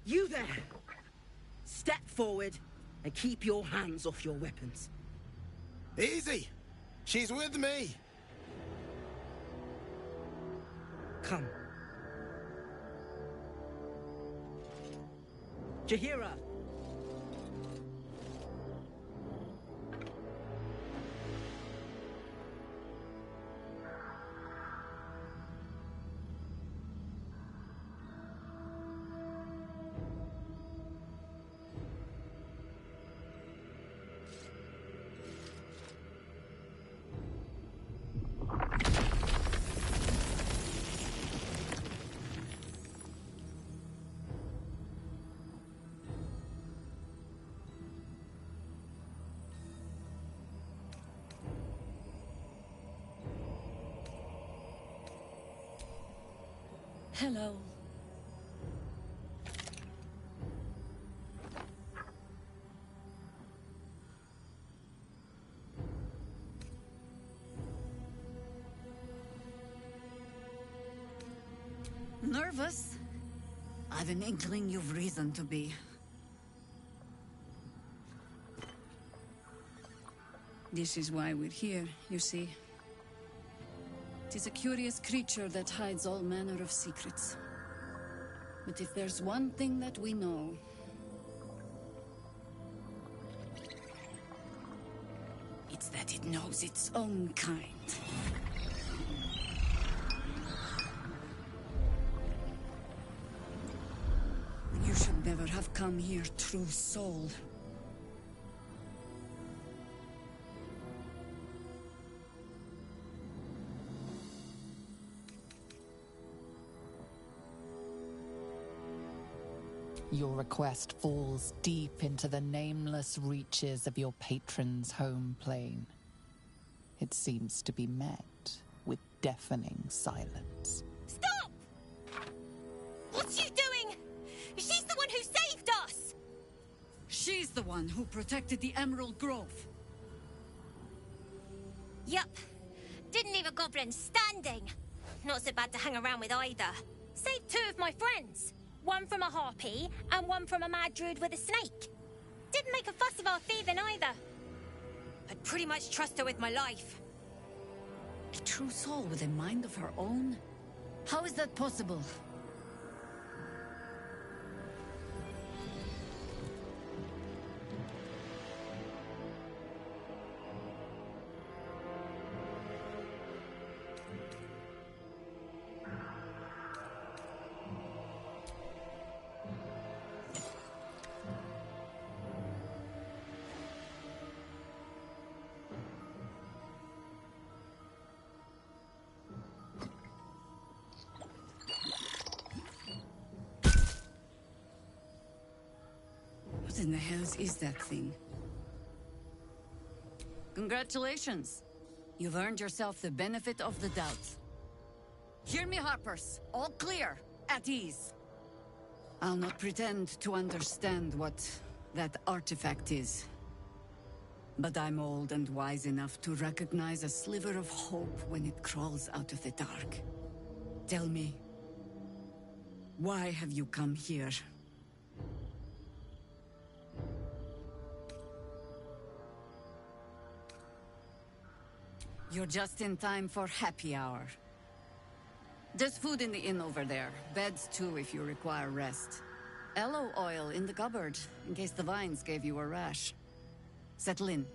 You there! Step forward and keep your hands off your weapons. Easy! She's with me! Come. Jaheira! Hello. Nervous? I've an inkling you've reason to be. This is why we're here, you see. Tis a curious creature that hides all manner of secrets. But if there's one thing that we know... it's that it knows its own kind. You should never have come here, true soul. Your request falls deep into the nameless reaches of your patron's home plane. It seems to be met with deafening silence. Stop! What's you doing? She's the one who saved us! She's the one who protected the Emerald Grove. Yup. Didn't leave a goblin standing. Not so bad to hang around with either. Saved two of my friends. One from a harpy, and one from a mad druid with a snake. Didn't make a fuss of our thieving either. I'd pretty much trust her with my life. A true soul with a mind of her own? How is that possible? What in the hells is that thing? Congratulations. You've earned yourself the benefit of the doubt. Hear me, Harpers. All clear. At ease. I'll not pretend to understand what that artifact is. But I'm old and wise enough to recognize a sliver of hope when it crawls out of the dark. Tell me, why have you come here? You're just in time for happy hour. There's food in the inn over there. Beds too if you require rest. Aloe oil in the cupboard, in case the vines gave you a rash. Settle in.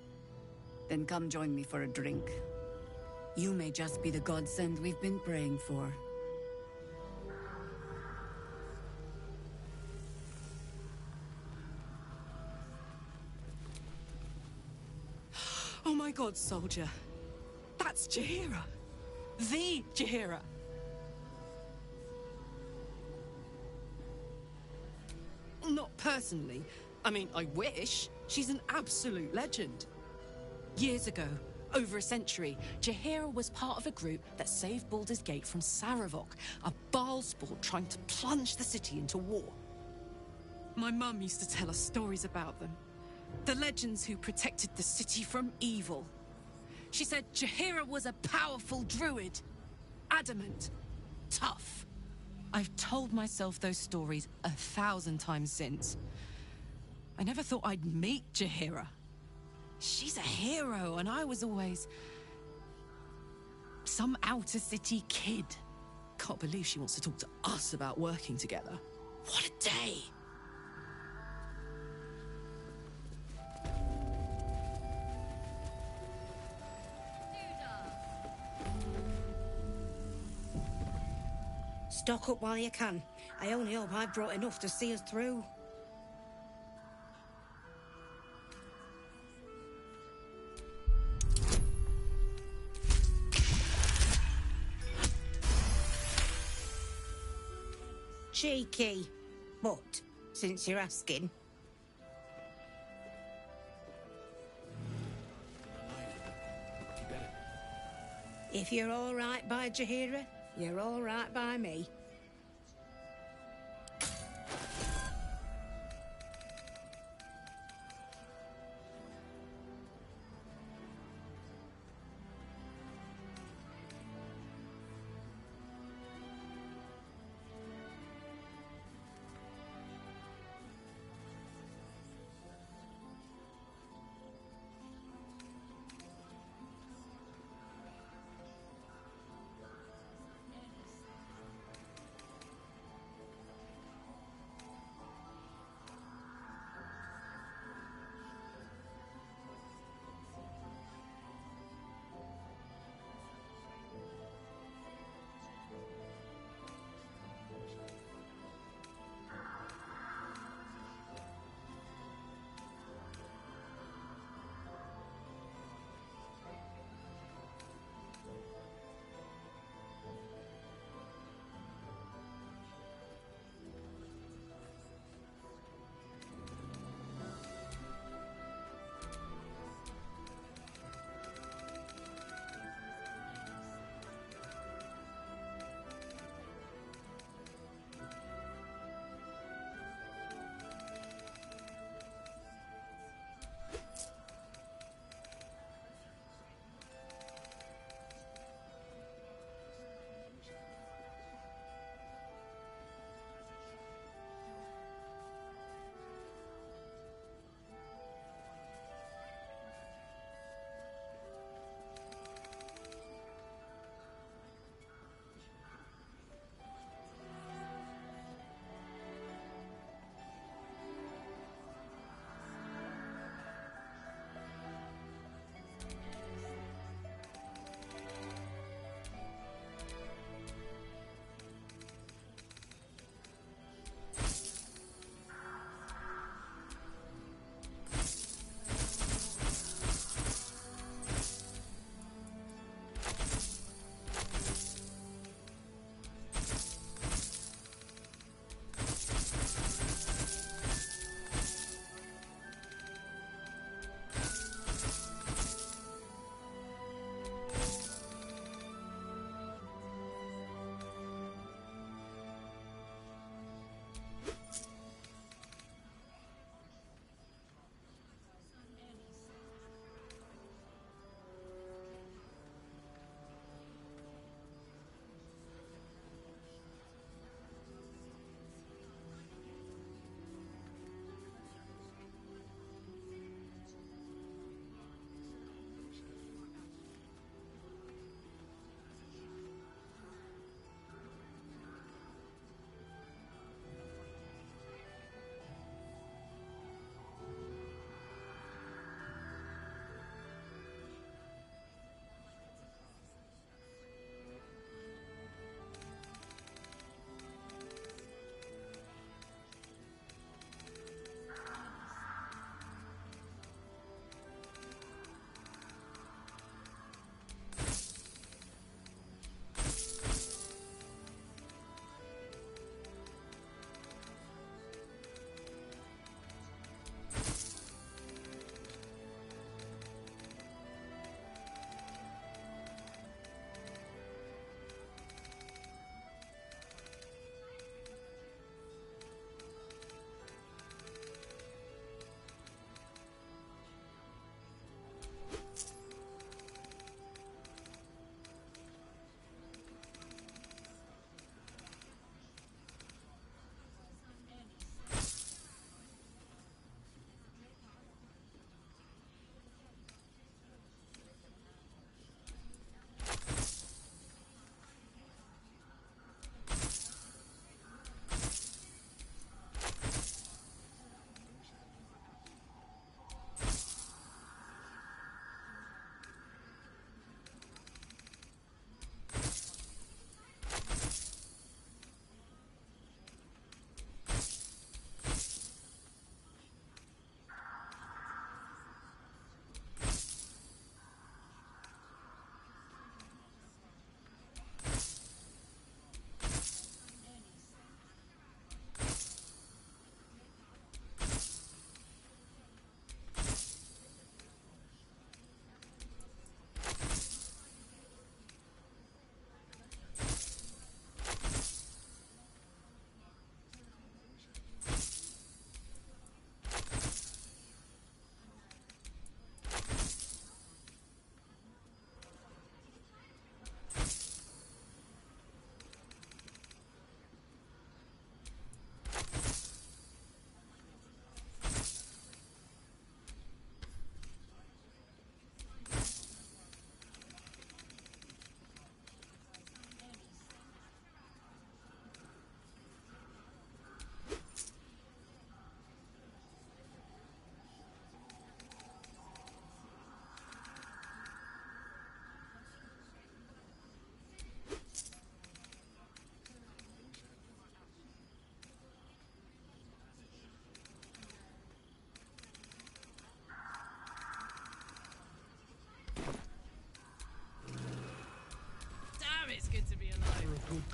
Then come join me for a drink. You may just be the godsend we've been praying for. Oh my god, soldier. That's Jaheira. The Jaheira. Not personally. I mean, I wish. She's an absolute legend. Years ago, over a century, Jaheira was part of a group that saved Baldur's Gate from Saravok, a Baalsport trying to plunge the city into war. My mum used to tell us stories about them. The legends who protected the city from evil. She said Jaheira was a powerful druid. Adamant. Tough. I've told myself those stories 1,000 times since. I never thought I'd meet Jaheira. She's a hero, and I was always some outer city kid. Can't believe she wants to talk to us about working together. What a day! Stock up while you can. I only hope I've brought enough to see us through. Cheeky. But, since you're asking... If you're all right by Jaheira, you're all right by me.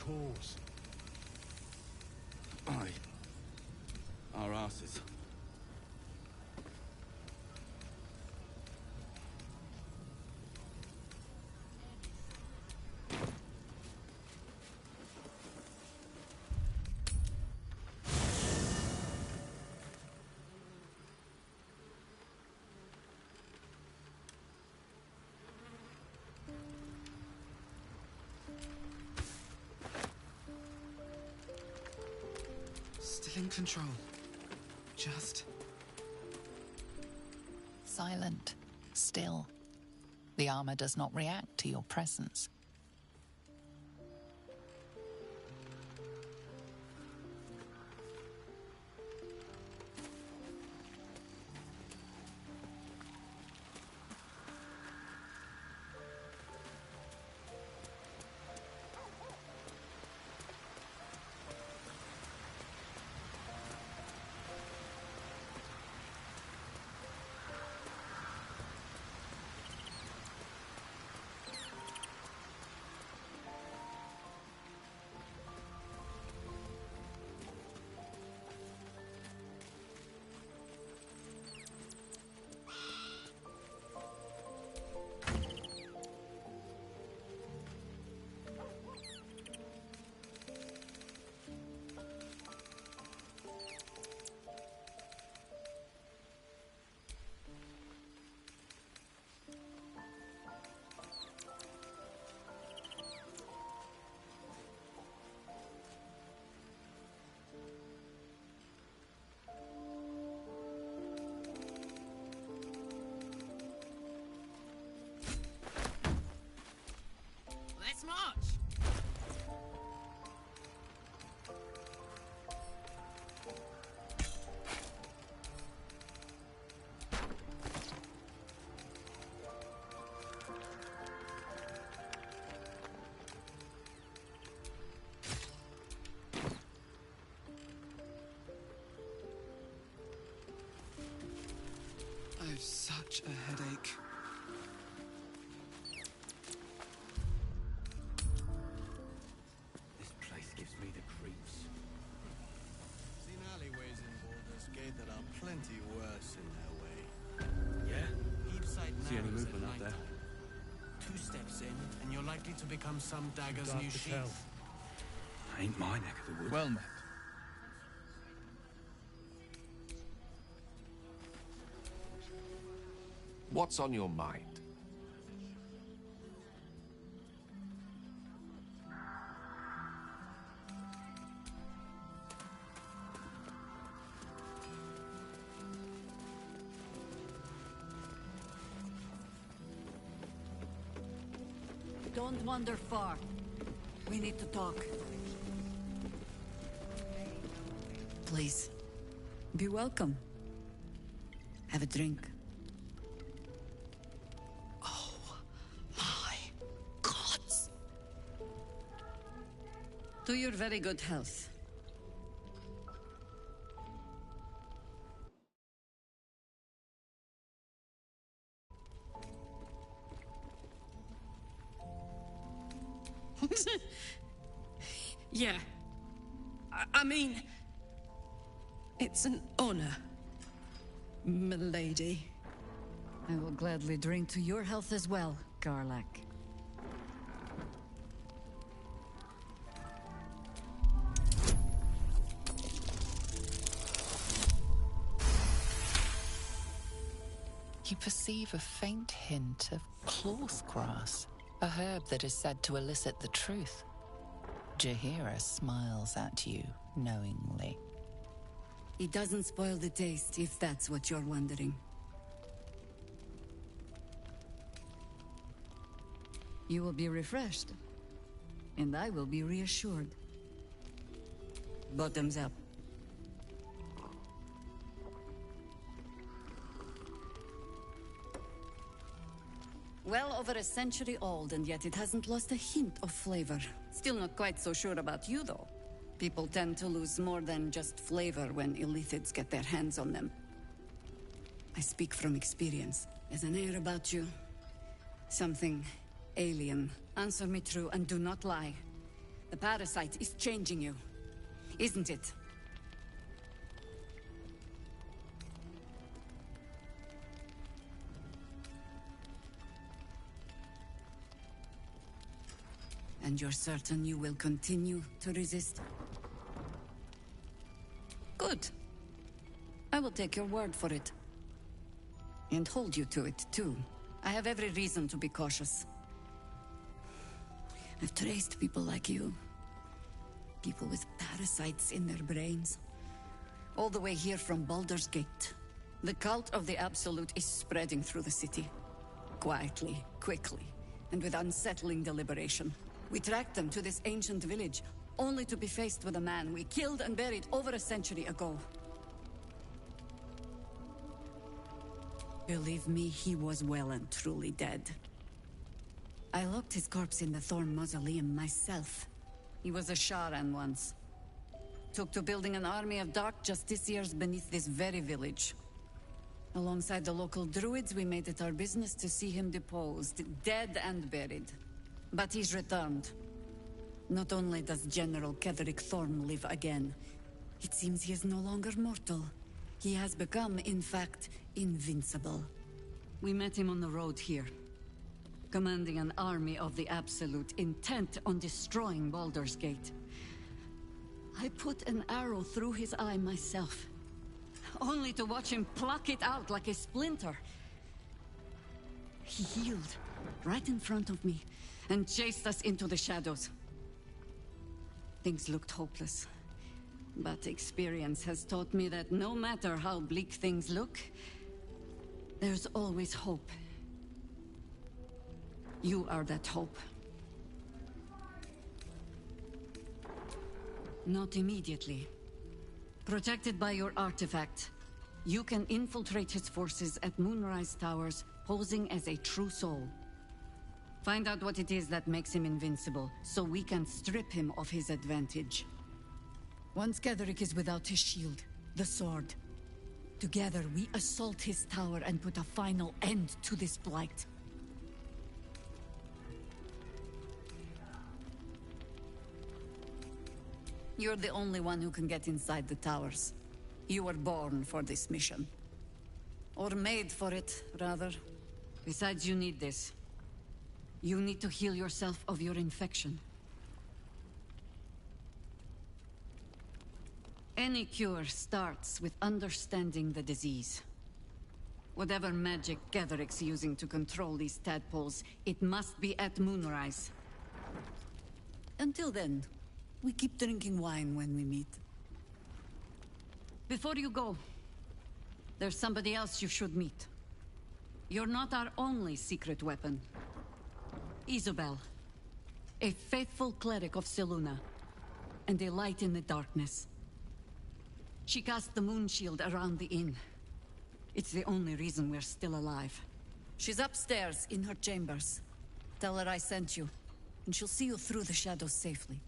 cause. Aye. Our asses. Still in control. Just... Silent. Still. The armor does not react to your presence. Let's march! I have such a headache. This place gives me the creeps. Seen alleyways in Baldur's Gate that are plenty worse in their way. Yeah? Deep-side See any narrows movement at out there? nighttime. 2 steps in, and you're likely to become some dagger's new sheath. Ain't my neck of the woods. Well met. What's on your mind? Don't wander far. We need to talk. Please, be welcome. Have a drink. Oh, my gods! To your very good health. Yeah. I mean... It's an honor, milady. I will gladly drink to your health as well, Garlac. You perceive a faint hint of cloth grass, a herb that is said to elicit the truth. Jaheira smiles at you knowingly. It doesn't spoil the taste, if that's what you're wondering. You will be refreshed, and I will be reassured. Bottoms up. Well over a century old, and yet it hasn't lost a hint of flavor. Still not quite so sure about you, though. People tend to lose more than just flavor when illithids get their hands on them. I speak from experience. There's an air about you. Something alien. Answer me true and do not lie. The parasite is changing you, isn't it? And you're certain you will continue to resist? Good. I will take your word for it. And hold you to it, too. I have every reason to be cautious. I've traced people like you. People with parasites in their brains. All the way here from Baldur's Gate. The cult of the Absolute is spreading through the city. Quietly, quickly, and with unsettling deliberation. We tracked them to this ancient village, only to be faced with a man we killed and buried over a century ago. Believe me, he was well and truly dead. I locked his corpse in the Thorn Mausoleum myself. He was a Sharan once. Took to building an army of dark justiciars beneath this very village. Alongside the local druids, we made it our business to see him deposed, dead and buried. But he's returned. Not only does General Ketheric Thorn live again, it seems he is no longer mortal. He has become, in fact, invincible. We met him on the road here, commanding an army of the Absolute, intent on destroying Baldur's Gate. I put an arrow through his eye myself, only to watch him pluck it out like a splinter. He healed, right in front of me, and chased us into the shadows. Things looked hopeless, but experience has taught me that no matter how bleak things look, there's always hope. You are that hope. Not immediately. Protected by your artifact, you can infiltrate his forces at Moonrise Towers, posing as a true soul. Find out what it is that makes him invincible, so we can strip him of his advantage. Once Ketheric is without his shield, the sword, together we assault his tower and put a final end to this blight. You're the only one who can get inside the towers. You were born for this mission. Or made for it, rather. Besides, you need this. You need to heal yourself of your infection. Any cure starts with understanding the disease. Whatever magic Ketheric's using to control these tadpoles, it must be at Moonrise. Until then, we keep drinking wine when we meet. Before you go, there's somebody else you should meet. You're not our only secret weapon. Isobel, a faithful cleric of Selûne, and a light in the darkness. She cast the moon shield around the inn. It's the only reason we're still alive. She's upstairs in her chambers. Tell her I sent you, and she'll see you through the shadows safely.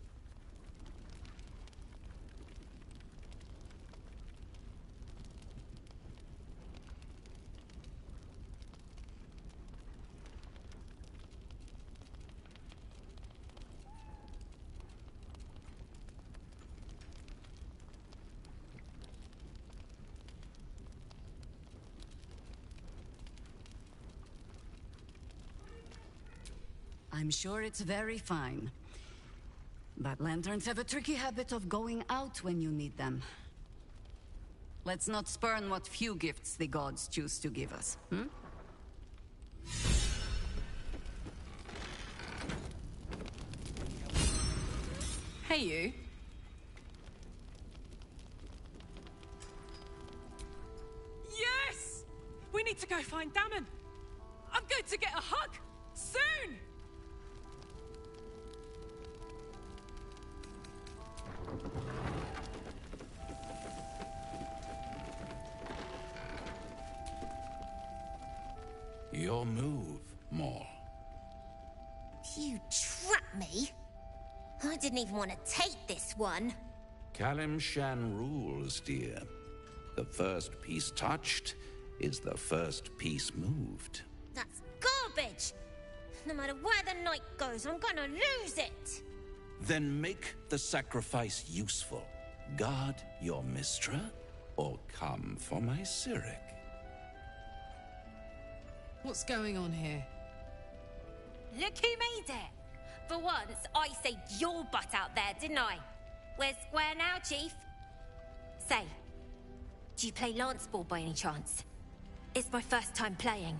I'm sure it's very fine. But lanterns have a tricky habit of going out when you need them. Let's not spurn what few gifts the gods choose to give us, hmm? Hey, you. Yes! We need to go find Damon. I'm going to get a hug. Soon! Your move, Maul. You trapped me? I didn't even want to take this one. Kalimshan rules, dear. The first piece touched is the first piece moved. That's garbage! No matter where the night goes, I'm gonna lose it! Then make the sacrifice useful. Guard your Mistra, or come for my Cyric. What's going on here? Look who made it! For once, I saved your butt out there, didn't I? We're square now, Chief. Say, do you play lance ball by any chance? It's my first time playing.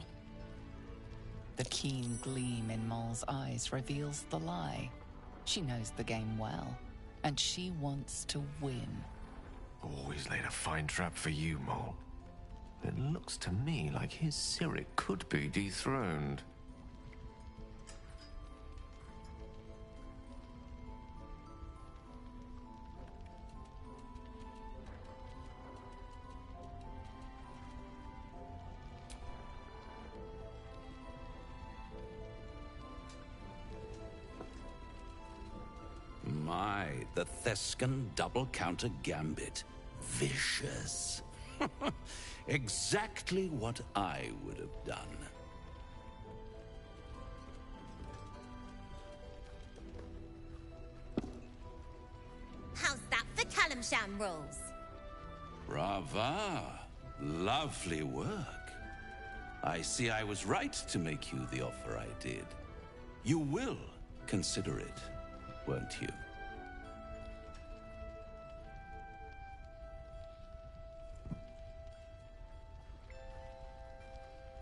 The keen gleam in Moll's eyes reveals the lie. She knows the game well, and she wants to win. Always laid a fine trap for you, Moll. It looks to me like his Cyric could be dethroned. My, the Thescan double counter gambit. Vicious. Exactly what I would have done. How's that for Kalimshan rules? Brava. Lovely work. I see I was right to make you the offer I did. You will consider it, won't you?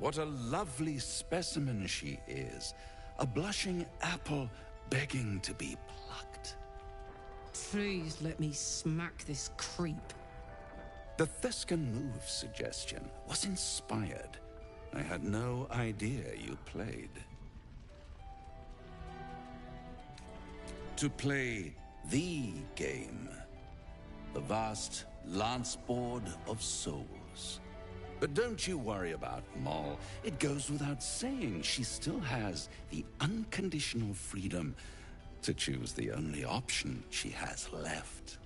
What a lovely specimen she is. A blushing apple begging to be plucked. Please let me smack this creep. The Thescan move suggestion was inspired. I had no idea you played. To play the game. The vast lance board of souls. But don't you worry about Moll. It goes without saying she still has the unconditional freedom to choose the only option she has left.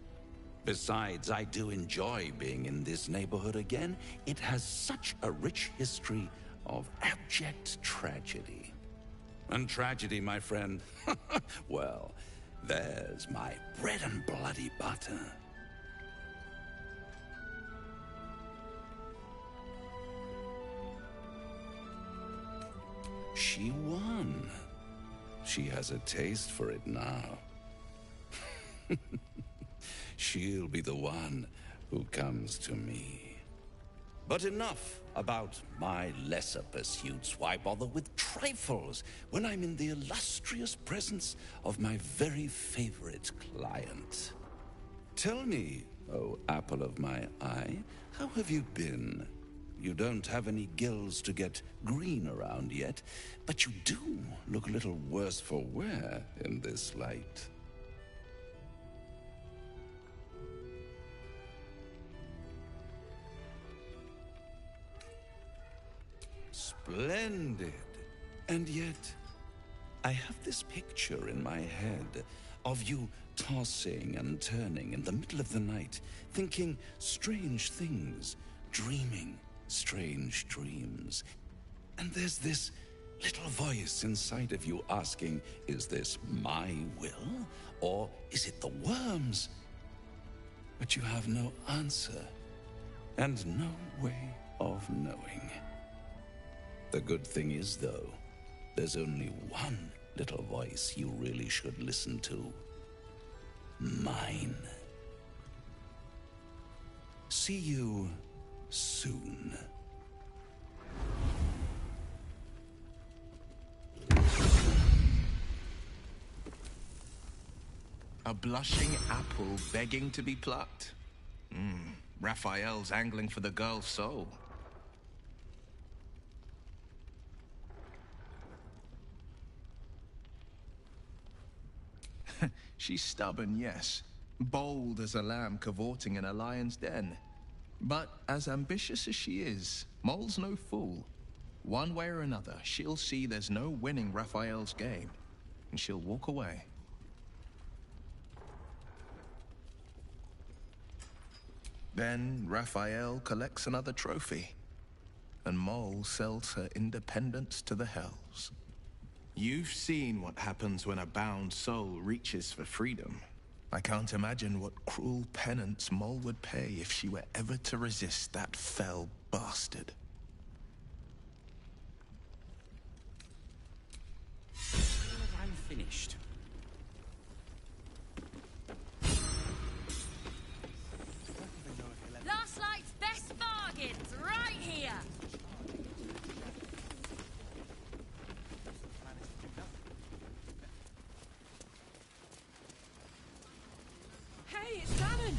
Besides, I do enjoy being in this neighborhood again. It has such a rich history of abject tragedy. And tragedy, my friend, well, there's my bread and bloody butter. She won. She has a taste for it now. She'll be the one who comes to me. But enough about my lesser pursuits. Why bother with trifles when I'm in the illustrious presence of my very favorite client? Tell me, oh apple of my eye, how have you been? You don't have any gills to get green around yet, but you do look a little worse for wear in this light. Splendid. And yet, I have this picture in my head of you tossing and turning in the middle of the night, thinking strange things, dreaming strange dreams. And there's this little voice inside of you asking, is this my will, or is it the worm's? But you have no answer, and no way of knowing. The good thing is, though, there's only one little voice you really should listen to. Mine. See you soon. A blushing apple begging to be plucked? Raphael's angling for the girl's soul. She's stubborn, yes. Bold as a lamb cavorting in a lion's den. But as ambitious as she is, Moll's no fool. One way or another, she'll see there's no winning Raphael's game, and she'll walk away. Then Raphael collects another trophy, and Moll sells her independence to the Hells. You've seen what happens when a bound soul reaches for freedom. I can't imagine what cruel penance Mole would pay if she were ever to resist that fell bastard. I'm finished. Last night's best bargains, right here! Hey, it's Shannon!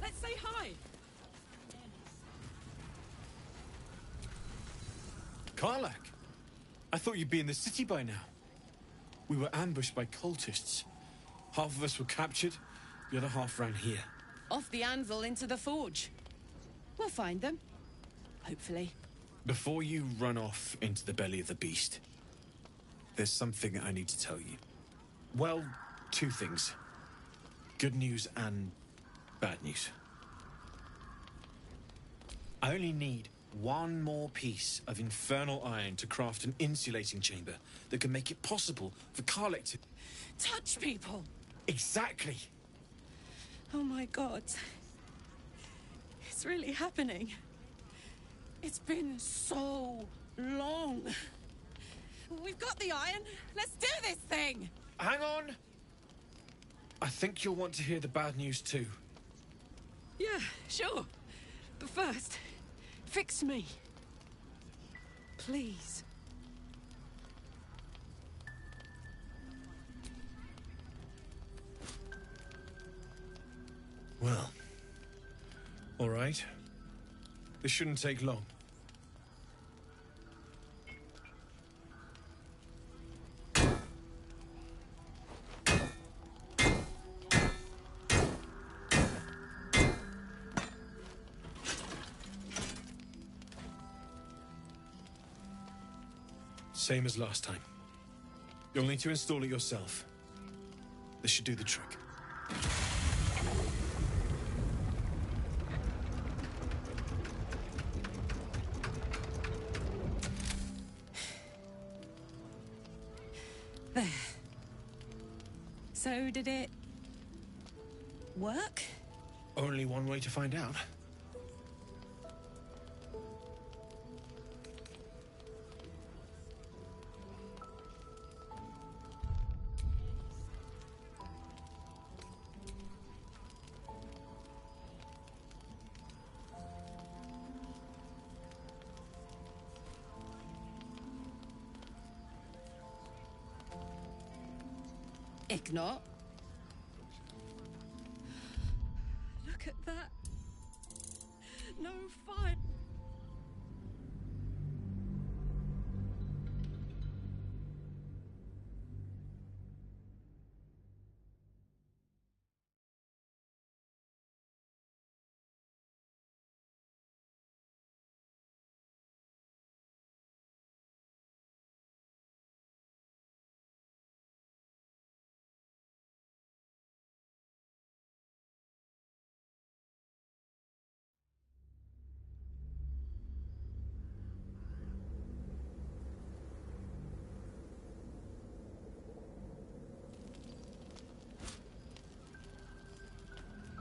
Let's say hi! Karlak! I thought you'd be in the city by now. We were ambushed by cultists. Half of us were captured, the other half ran here. Off the anvil into the forge. We'll find them. Hopefully. Before you run off into the belly of the beast, there's something I need to tell you. Well, two things. Good news and bad news. I only need one more piece of infernal iron to craft an insulating chamber that can make it possible for Karlak to... Touch people! Exactly! Oh my god. It's really happening. It's been so long. We've got the iron. Let's do this thing! Hang on! I think you'll want to hear the bad news too. Yeah, sure. But first, fix me. Please. Well, all right. This shouldn't take long. Same as last time. You'll need to install it yourself. This should do the trick. There. So did it work? Only one way to find out. Ignore. Look at that. No fire.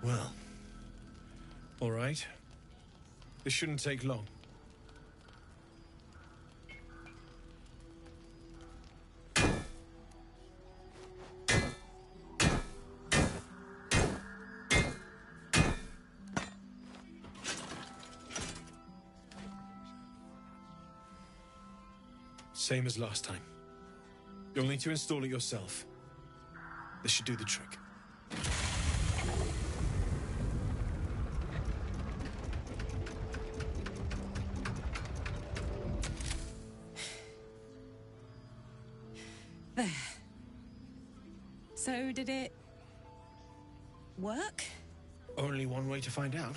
Well, all right. This shouldn't take long. Same as last time. You'll need to install it yourself. This should do the trick. There. So did it work? Only one way to find out.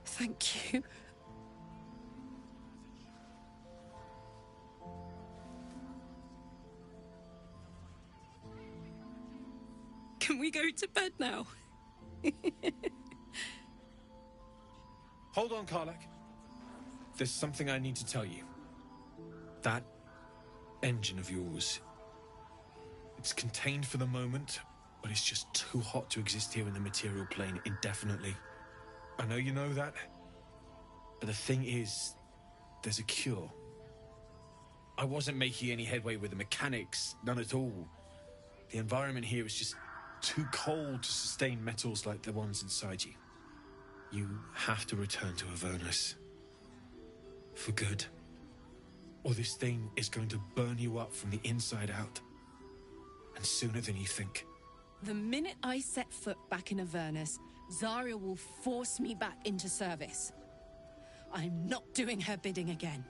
Thank you. go to bed now? Hold on, Karlak. There's something I need to tell you. That engine of yours, it's contained for the moment, but it's just too hot to exist here in the material plane indefinitely. I know you know that, but the thing is, there's a cure. I wasn't making any headway with the mechanics, none at all. The environment here is just too cold to sustain metals like the ones inside you. You have to return to Avernus. For good. Or this thing is going to burn you up from the inside out. And sooner than you think. The minute I set foot back in Avernus, Zarya will force me back into service. I'm not doing her bidding again.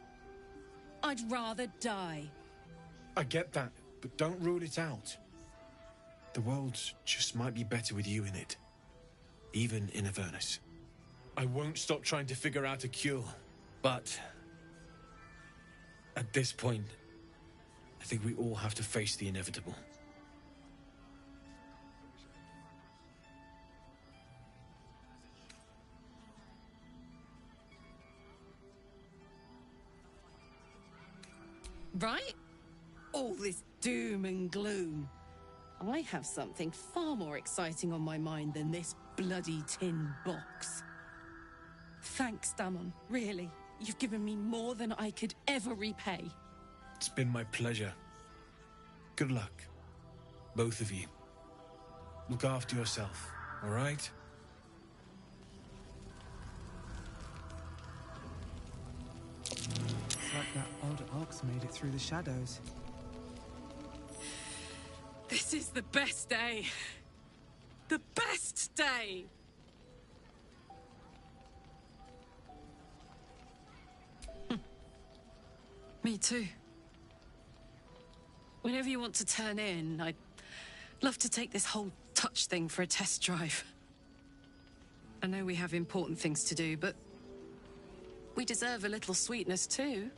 I'd rather die. I get that, but don't rule it out. The world just might be better with you in it. Even in Avernus. I won't stop trying to figure out a cure, but at this point, I think we all have to face the inevitable. Right? All this doom and gloom. I have something far more exciting on my mind than this bloody tin box. Thanks, Damon, really. You've given me more than I could ever repay. It's been my pleasure. Good luck, both of you. Look after yourself, all right? It's like that odd ox made it through the shadows. This is the best day. The best day! Me too. Whenever you want to turn in, I'd love to take this whole touch thing for a test drive. I know we have important things to do, but we deserve a little sweetness too.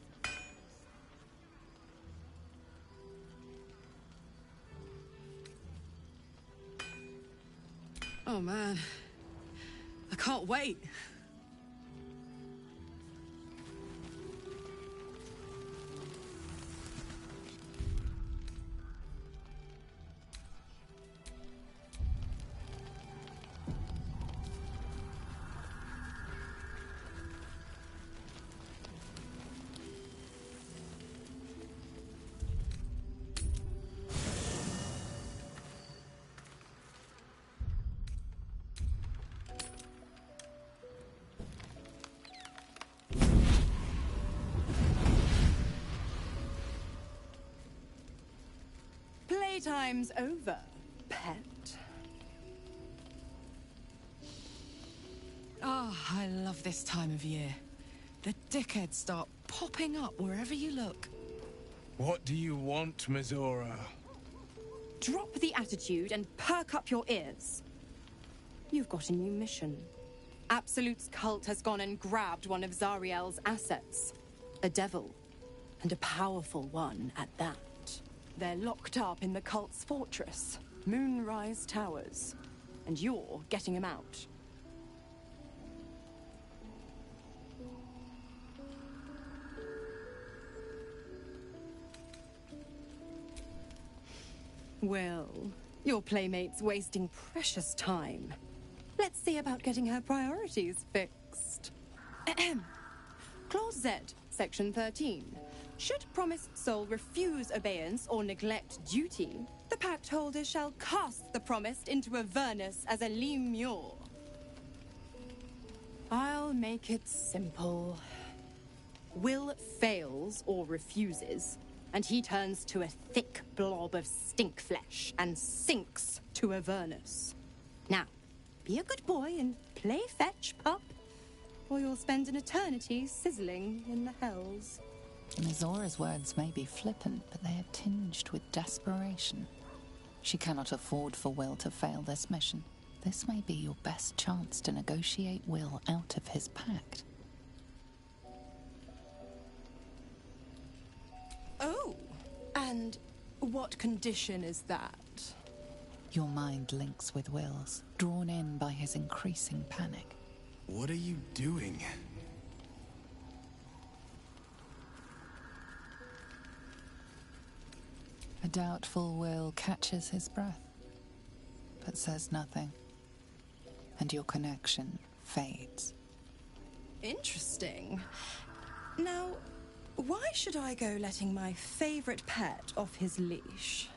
Oh man, I can't wait. Playtime's over, pet. Oh, I love this time of year. The dickheads start popping up wherever you look. What do you want, Mizora? Drop the attitude and perk up your ears. You've got a new mission. Absolute's cult has gone and grabbed one of Zariel's assets. A devil. And a powerful one at that. They're locked up in the cult's fortress, Moonrise Towers. And you're getting him out. Well, your playmate's wasting precious time. Let's see about getting her priorities fixed. Clause Z, Section 13. Should promised soul refuse obeyance or neglect duty, the pact holder shall cast the promised into Avernus as a lemure. I'll make it simple. Will fails or refuses, and he turns to a thick blob of stink flesh and sinks to Avernus. Now, be a good boy and play fetch, pup, or you'll spend an eternity sizzling in the hells. Mizora's words may be flippant, but they are tinged with desperation. She cannot afford for Will to fail this mission. This may be your best chance to negotiate Will out of his pact. Oh, and what condition is that? Your mind links with Will's, drawn in by his increasing panic. What are you doing? A doubtful Will catches his breath, but says nothing, and your connection fades. Interesting. Now, why should I go letting my favorite pet off his leash?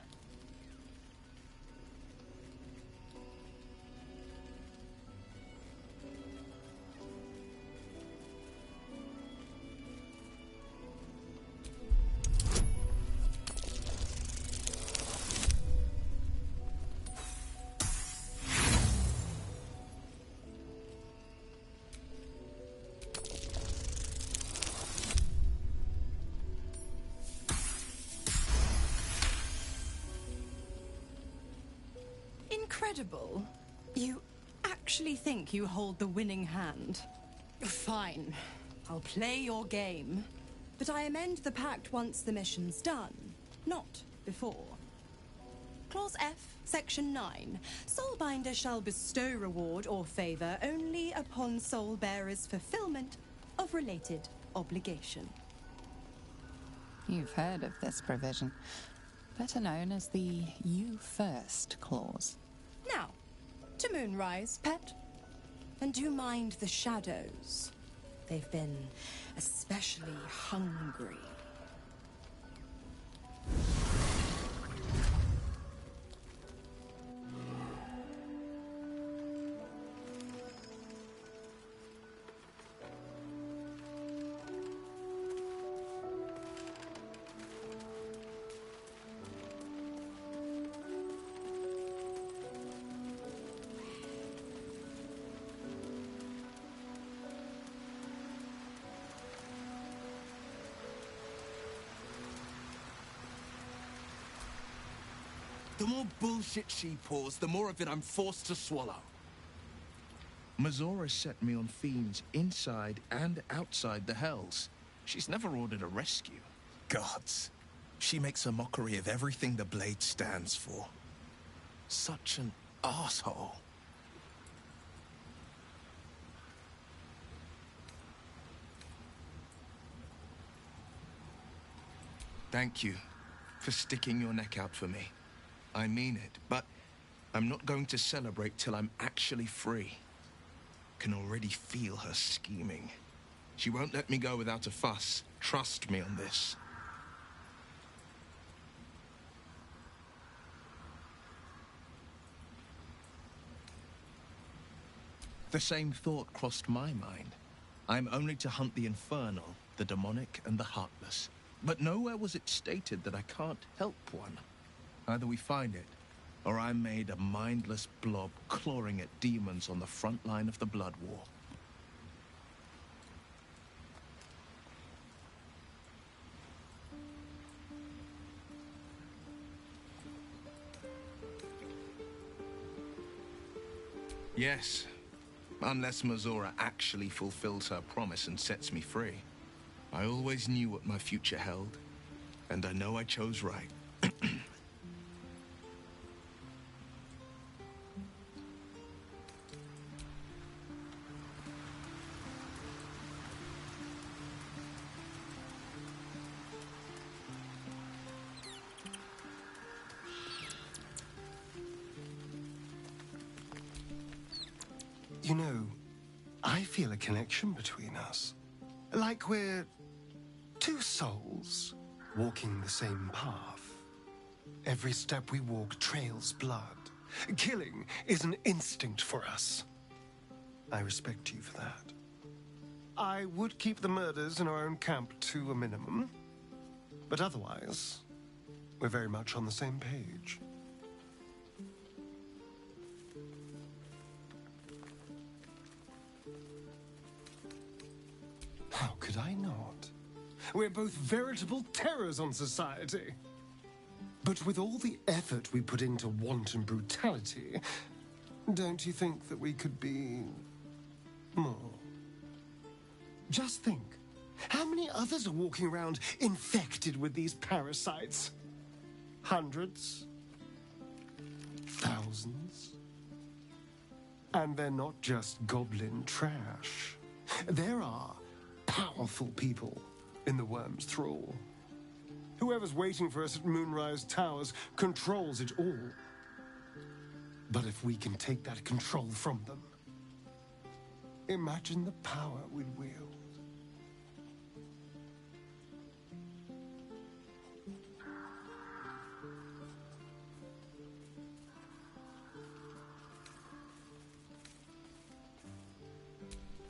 Incredible. You actually think you hold the winning hand? Fine. I'll play your game. But I amend the pact once the mission's done, not before. Clause F, Section 9. Soulbinder shall bestow reward or favor only upon soul-bearer's fulfillment of related obligation. You've heard of this provision, better known as the You First clause. Now, to Moonrise, pet. And do mind the shadows. They've been especially hungry. The more bullshit she pours, the more of it I'm forced to swallow. Mazora set me on fiends inside and outside the Hells. She's never ordered a rescue. Gods. She makes a mockery of everything the Blade stands for. Such an asshole. Thank you for sticking your neck out for me. I mean it, but I'm not going to celebrate till I'm actually free. Can already feel her scheming. She won't let me go without a fuss. Trust me on this. The same thought crossed my mind. I'm only to hunt the infernal, the demonic, and the heartless. But nowhere was it stated that I can't help one. Either we find it, or I'm made a mindless blob clawing at demons on the front line of the Blood War. Yes, unless Mazora actually fulfills her promise and sets me free. I always knew what my future held, and I know I chose right. You know, I feel a connection between us. Like we're two souls walking the same path. Every step we walk trails blood. Killing is an instinct for us. I respect you for that. I would keep the murders in our own camp to a minimum. But otherwise, we're very much on the same page. How could I not? We're both veritable terrors on society. But with all the effort we put into wanton brutality, don't you think that we could be more? Just think, how many others are walking around infected with these parasites? Hundreds? thousands. And they're not just goblin trash. There are powerful people in the Worm's thrall. Whoever's waiting for us at Moonrise Towers controls it all. But if we can take that control from them, imagine the power we'd wield.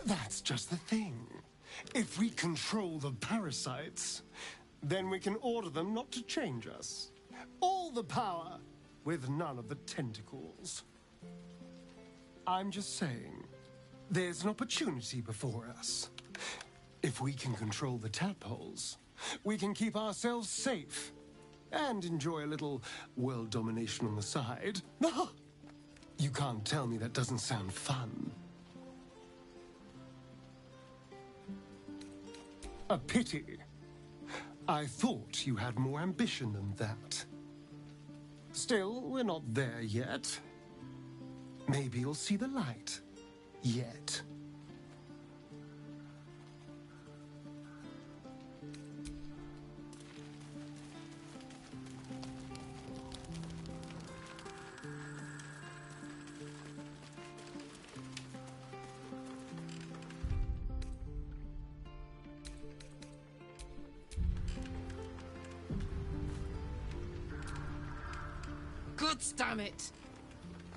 That's just the thing. If we control the parasites, then we can order them not to change us. All the power, with none of the tentacles. I'm just saying, there's an opportunity before us. If we can control the tadpoles, we can keep ourselves safe and enjoy a little world domination on the side. You can't tell me that doesn't sound fun. A pity. I thought you had more ambition than that. Still, we're not there yet. Maybe you'll see the light. Yet. God damn it!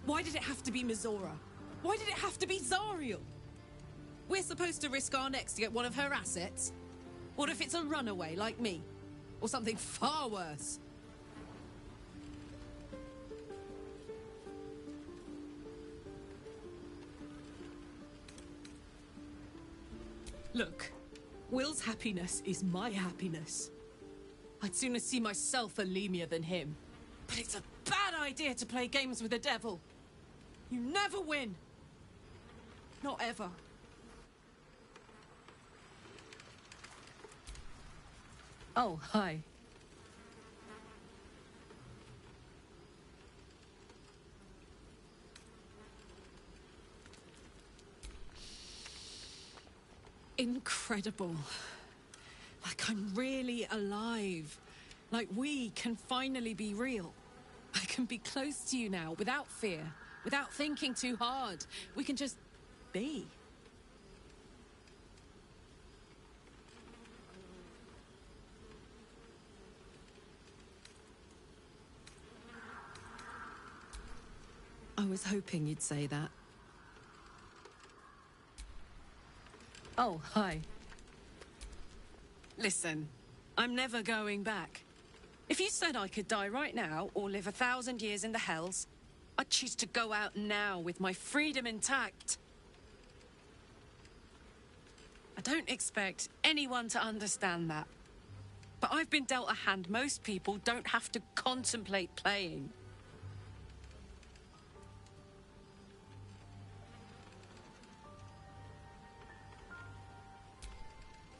Why did it have to be Mizora? Why did it have to be Zariel? We're supposed to risk our necks to get one of her assets? What if it's a runaway like me? Or something far worse? Look, Will's happiness is my happiness. I'd sooner see myself a Lemur than him. But it's a bad idea to play games with the devil. You never win. Not ever. Oh, hi. Incredible. Like I'm really alive. Like we can finally be real. I can be close to you now, without fear, without thinking too hard. We can just be. I was hoping you'd say that. Oh, hi. Listen, I'm never going back. If you said I could die right now, or live 1,000 years in the Hells, I'd choose to go out now with my freedom intact. I don't expect anyone to understand that. But I've been dealt a hand most people don't have to contemplate playing.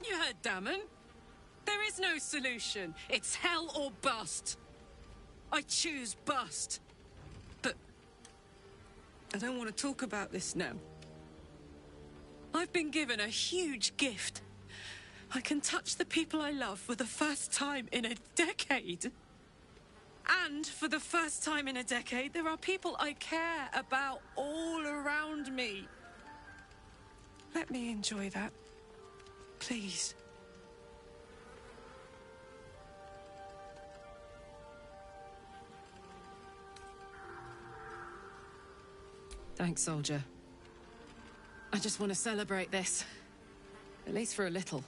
You heard Damon. There is no solution. It's hell or bust. I choose bust. But I don't want to talk about this now. I've been given a huge gift. I can touch the people I love for the first time in a decade. And for the first time in a decade, there are people I care about all around me. Let me enjoy that. Please. Thanks, soldier. I just want to celebrate this. At least for a little.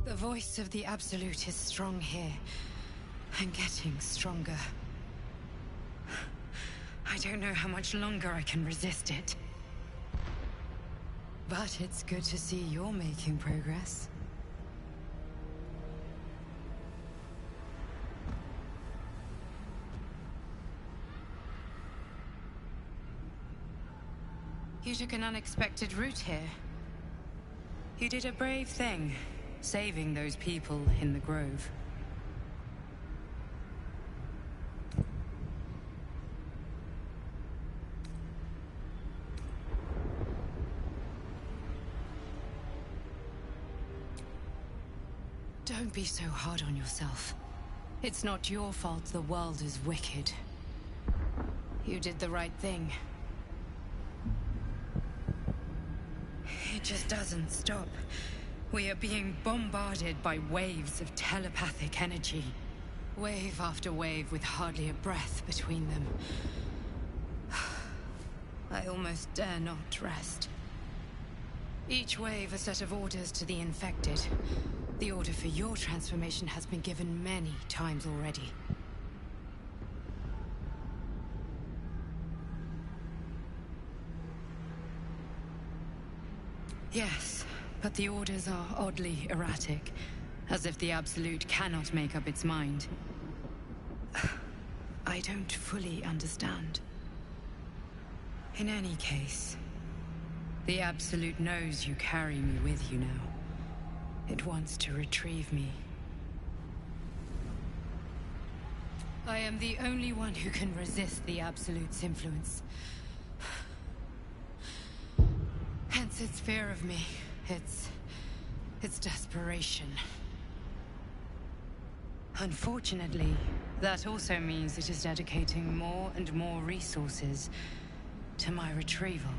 The voice of the Absolute is strong here, and getting stronger. I don't know how much longer I can resist it. But it's good to see you're making progress. You took an unexpected route here. You did a brave thing, saving those people in the grove. Don't be so hard on yourself. It's not your fault the world is wicked. You did the right thing. It just doesn't stop. We are being bombarded by waves of telepathic energy. Wave after wave with hardly a breath between them. I almost dare not rest. Each wave a set of orders to the infected. The order for your transformation has been given many times already. Yes, but the orders are oddly erratic, as if the Absolute cannot make up its mind. I don't fully understand. In any case, the Absolute knows you carry me with you now. It wants to retrieve me. I am the only one who can resist the Absolute's influence. Hence its fear of me, its desperation. Unfortunately, that also means it is dedicating more and more resources to my retrieval.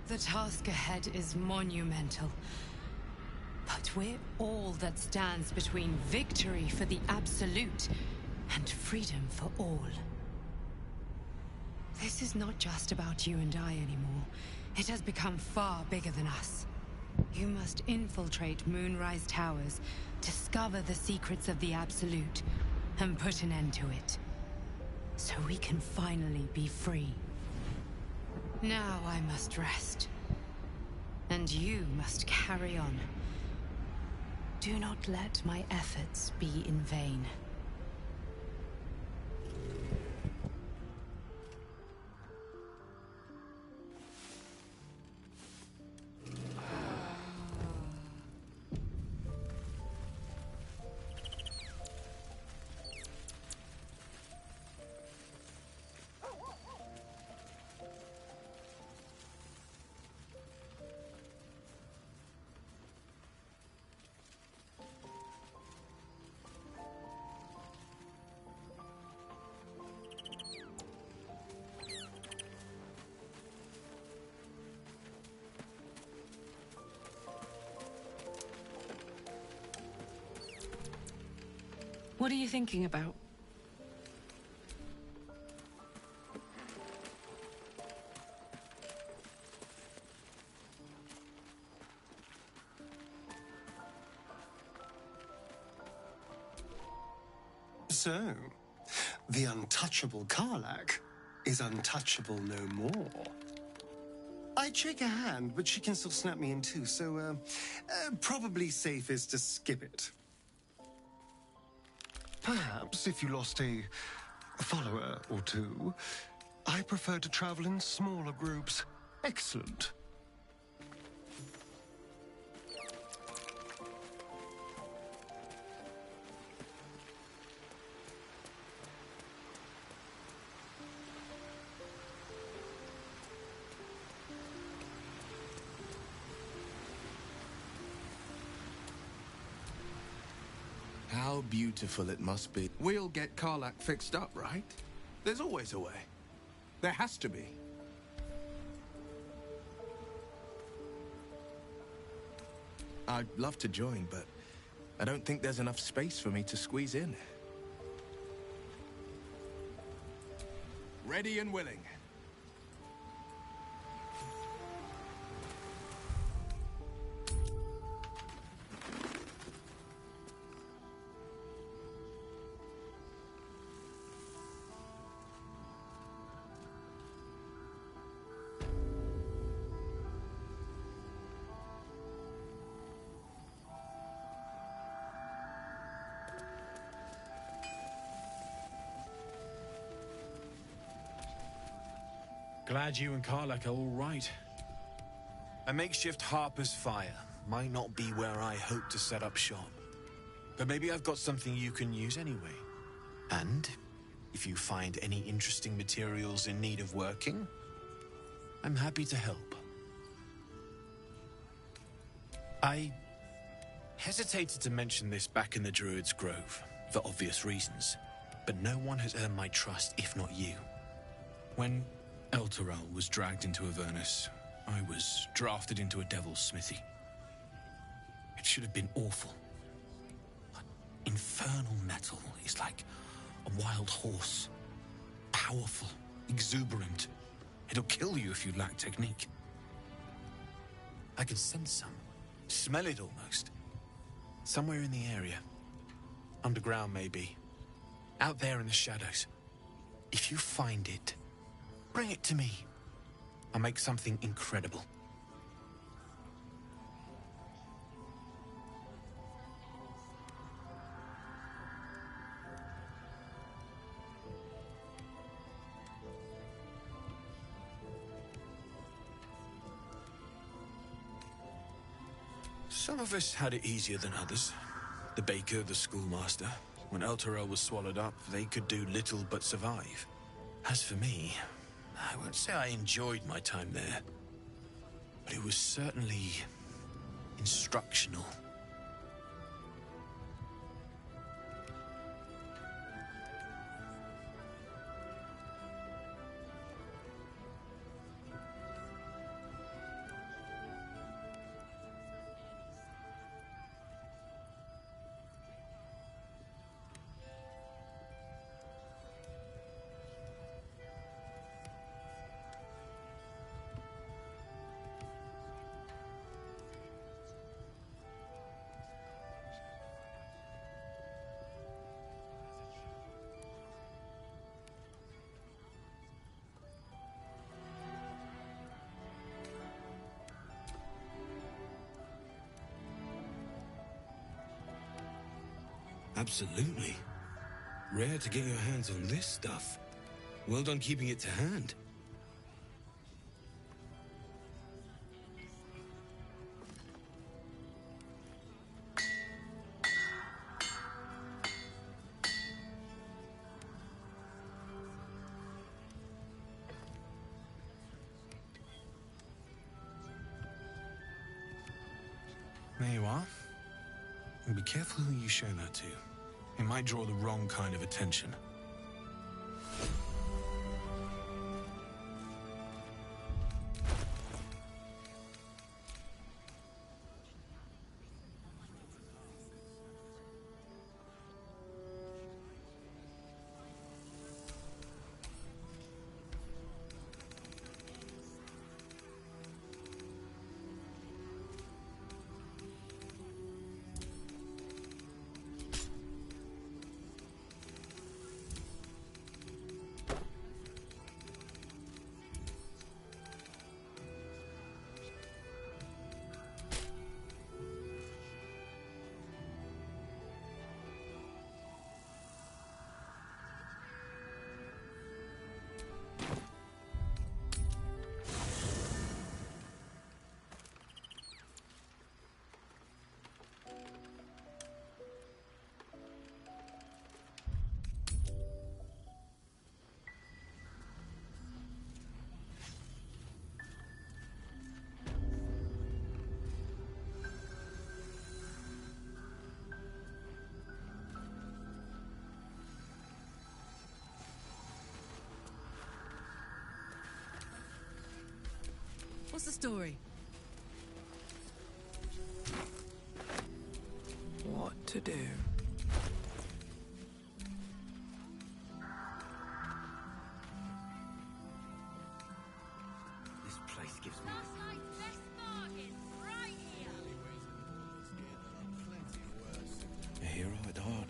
The task ahead is monumental. But we're all that stands between victory for the Absolute and freedom for all. This is not just about you and I anymore. It has become far bigger than us. You must infiltrate Moonrise Towers, discover the secrets of the Absolute, and put an end to it. So we can finally be free. Now I must rest. And you must carry on. Do not let my efforts be in vain. What are you thinking about? So, the untouchable Karlach is untouchable no more. I'd shake her hand, but she can still snap me in two, so, probably safest to skip it. Perhaps if you lost a follower or two, I prefer to travel in smaller groups. Excellent. How beautiful it must be. We'll get Karlach fixed up, right? There's always a way. There has to be. I'd love to join, but I don't think there's enough space for me to squeeze in. Ready and willing. Glad you and Karlak are all right. A makeshift Harper's Fire might not be where I hope to set up shop. But maybe I've got something you can use anyway. And if you find any interesting materials in need of working, I'm happy to help. I hesitated to mention this back in the Druid's Grove, for obvious reasons, but no one has earned my trust if not you. When Elturel was dragged into Avernus, I was drafted into a devil's smithy. It should have been awful. But infernal metal is like a wild horse. Powerful, exuberant. It'll kill you if you lack technique. I can sense some. Smell it almost. Somewhere in the area. Underground, maybe. Out there in the shadows. If you find it, bring it to me. I'll make something incredible. Some of us had it easier than others. The baker, the schoolmaster. When Elturel was swallowed up, they could do little but survive. As for me, I won't say I enjoyed my time there, but it was certainly instructional. Absolutely. Rare to get your hands on this stuff. Well done keeping it to hand. There you are. And be careful who you show that to. It might draw the wrong kind of attention. What's the story? What to do? This place gives me... A hero at heart.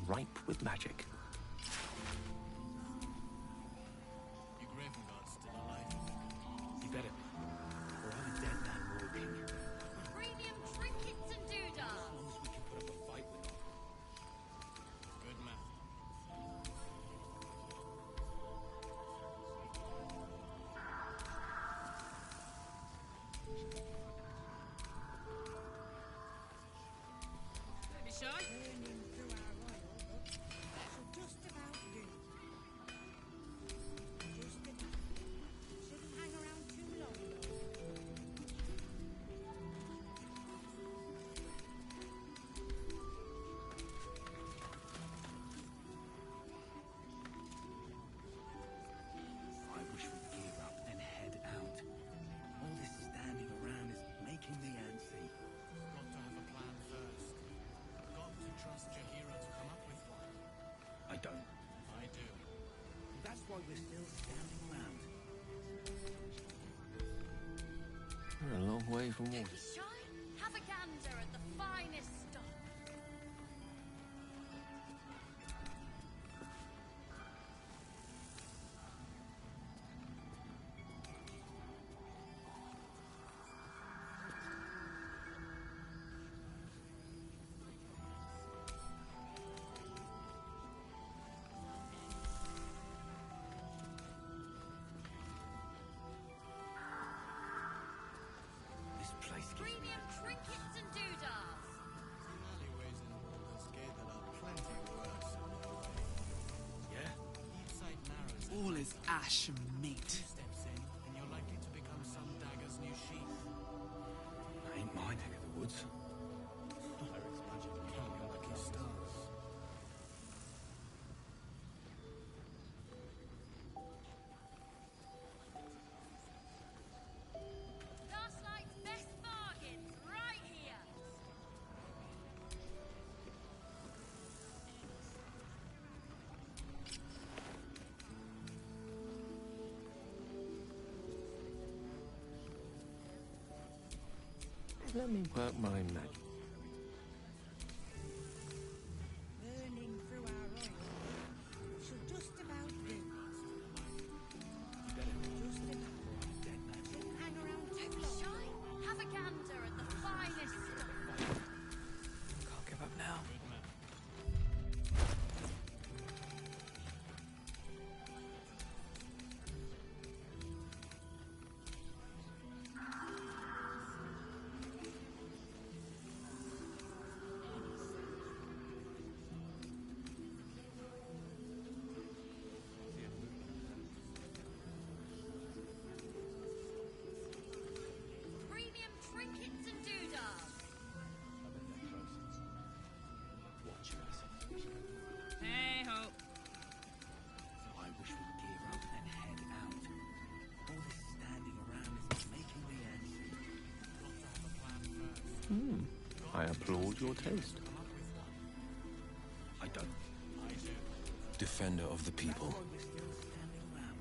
ripe with magic. Your Gravengard's still alive. You better be. Or I'm a dead man walking. Premium trinkets and doodads! As long as we can put up a fight with them. Good man. Don't be shy. Burning through our oil, but that'll just about do. Just about. Shouldn't hang around too long, though. I wish we'd gear up and head out. All this standing around is making me antsy. Got to have a plan first. Got to trust Jaheira to come up with one. I don't. I do. That's why we're still standing around. We're a long way from water. Don't be shy. Have a gander at the finest stuff. This place gives me Premium trinkets and doodads! Seen alleyways in Baldur's Gate that are plenty worse in their way. Yeah? Each side narrows. All is ash and meat. Two steps in, and you're likely to become some dagger's new sheath. Ain't my neck of the woods. Cleric's magic count your lucky stars. Gaslight's best bargains right here! Let me work my magic. Burning through our oil. Should just about do. Just about. Shouldn't hang around too Don't be long. shy. Have a gander at the finest stuff. Can't give up now. Good man. Premium trinkets and doodads! Watch yourself. Hey ho. I wish we'd gear up and head out. All this standing around is making me antsy. Got to have a plan first. I applaud your taste. Come up with one. I don't. I do. Defender of the people. Why we're still standing around.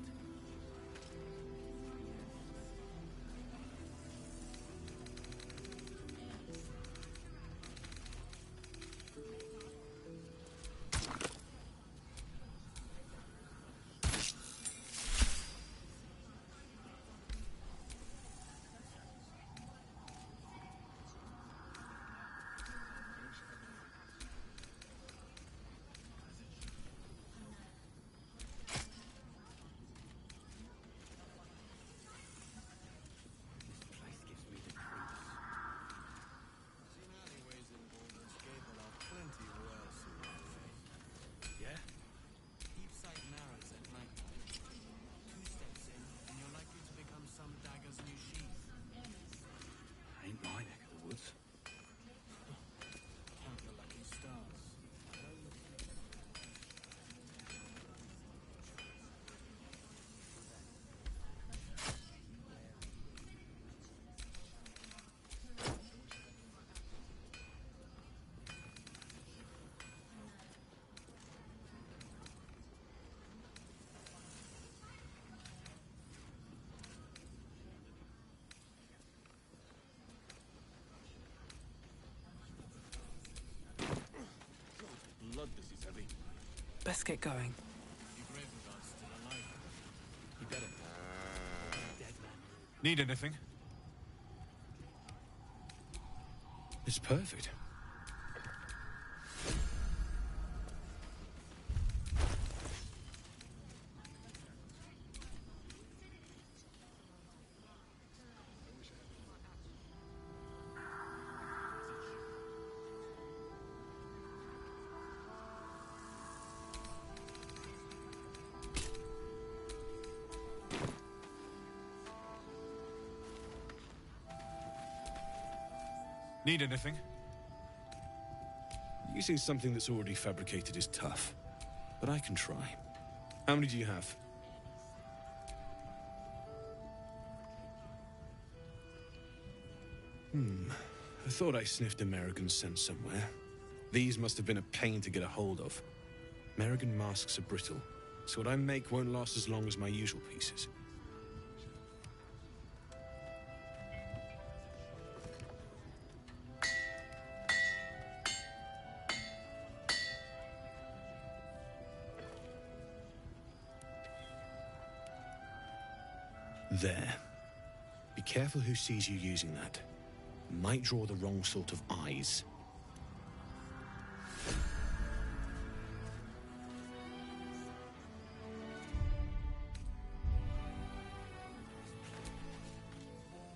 blood this is heavy. Best get going. You brave without still alive. You better. Dead man. Need anything? It's perfect. Need anything? Using something that's already fabricated is tough, but I can try. How many do you have? I thought I sniffed American scent somewhere. These must have been a pain to get a hold of. American masks are brittle, so what I make won't last as long as my usual pieces. There. Be careful who sees you using that. Might draw the wrong sort of eyes.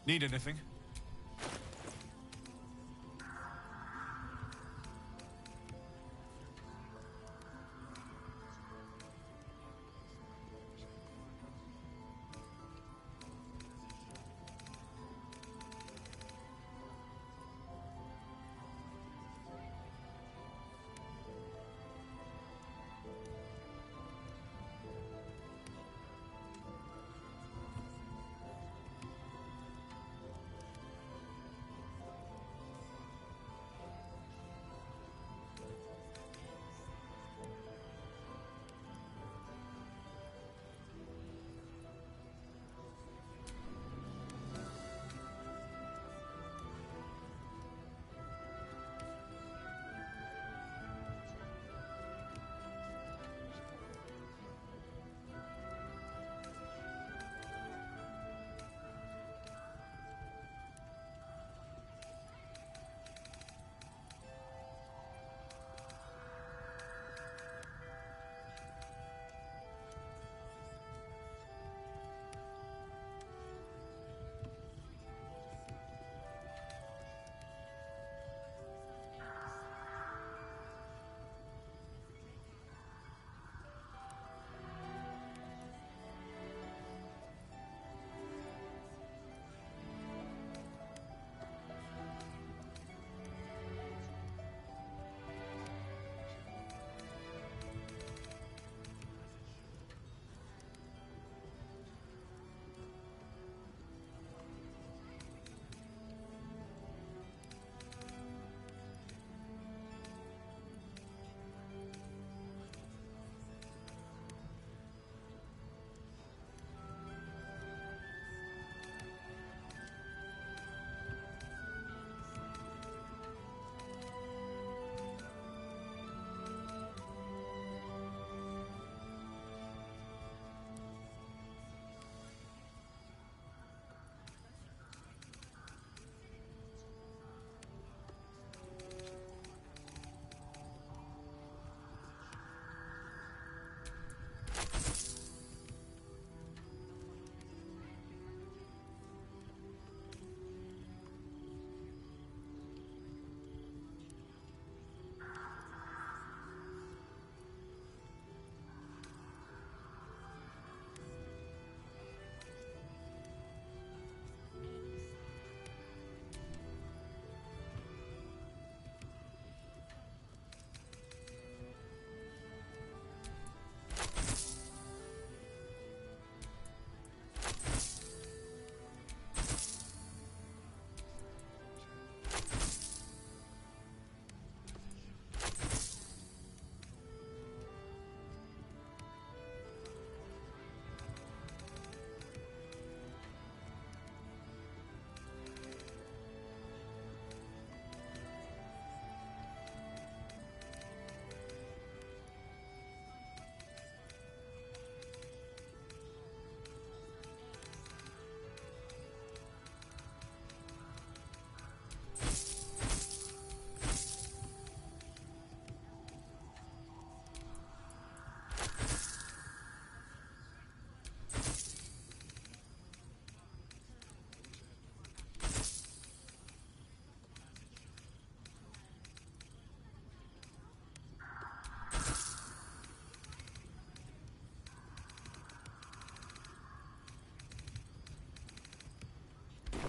Need anything?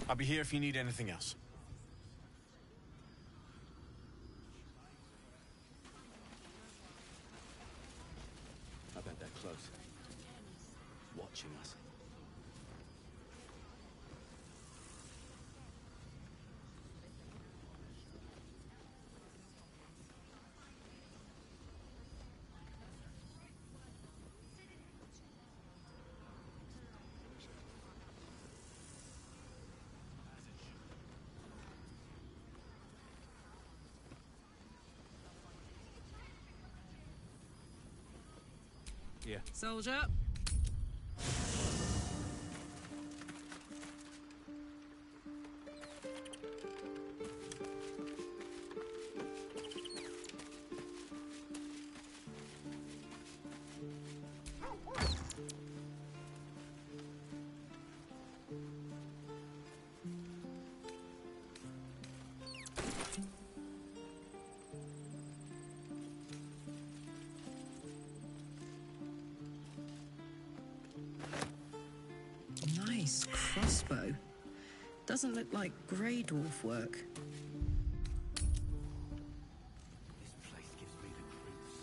I'll be here if you need anything else. I bet they're close. Watching us. Yeah. Soldier. Nice crossbow. Doesn't look like Grey Dwarf work. This place gives me the creeps.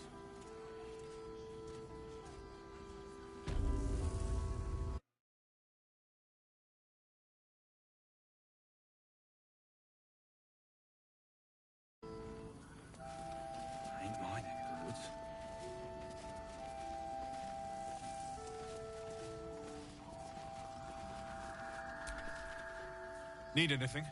Ain't my neck of the woods. Need anything?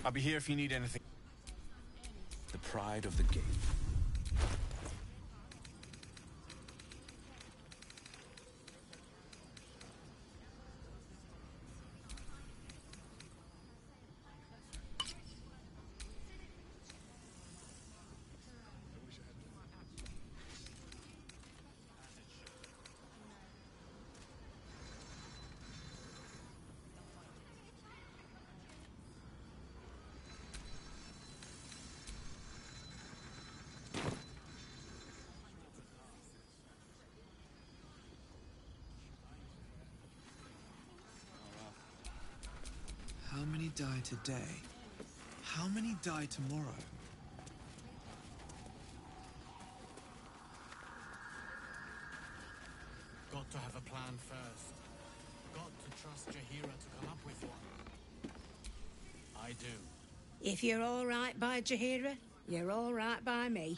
I'll be here if you need anything. The pride of the gate. How many die today? How many die tomorrow? Got to have a plan first. Got to trust Jaheira to come up with one. I do. If you're all right by Jaheira, you're all right by me.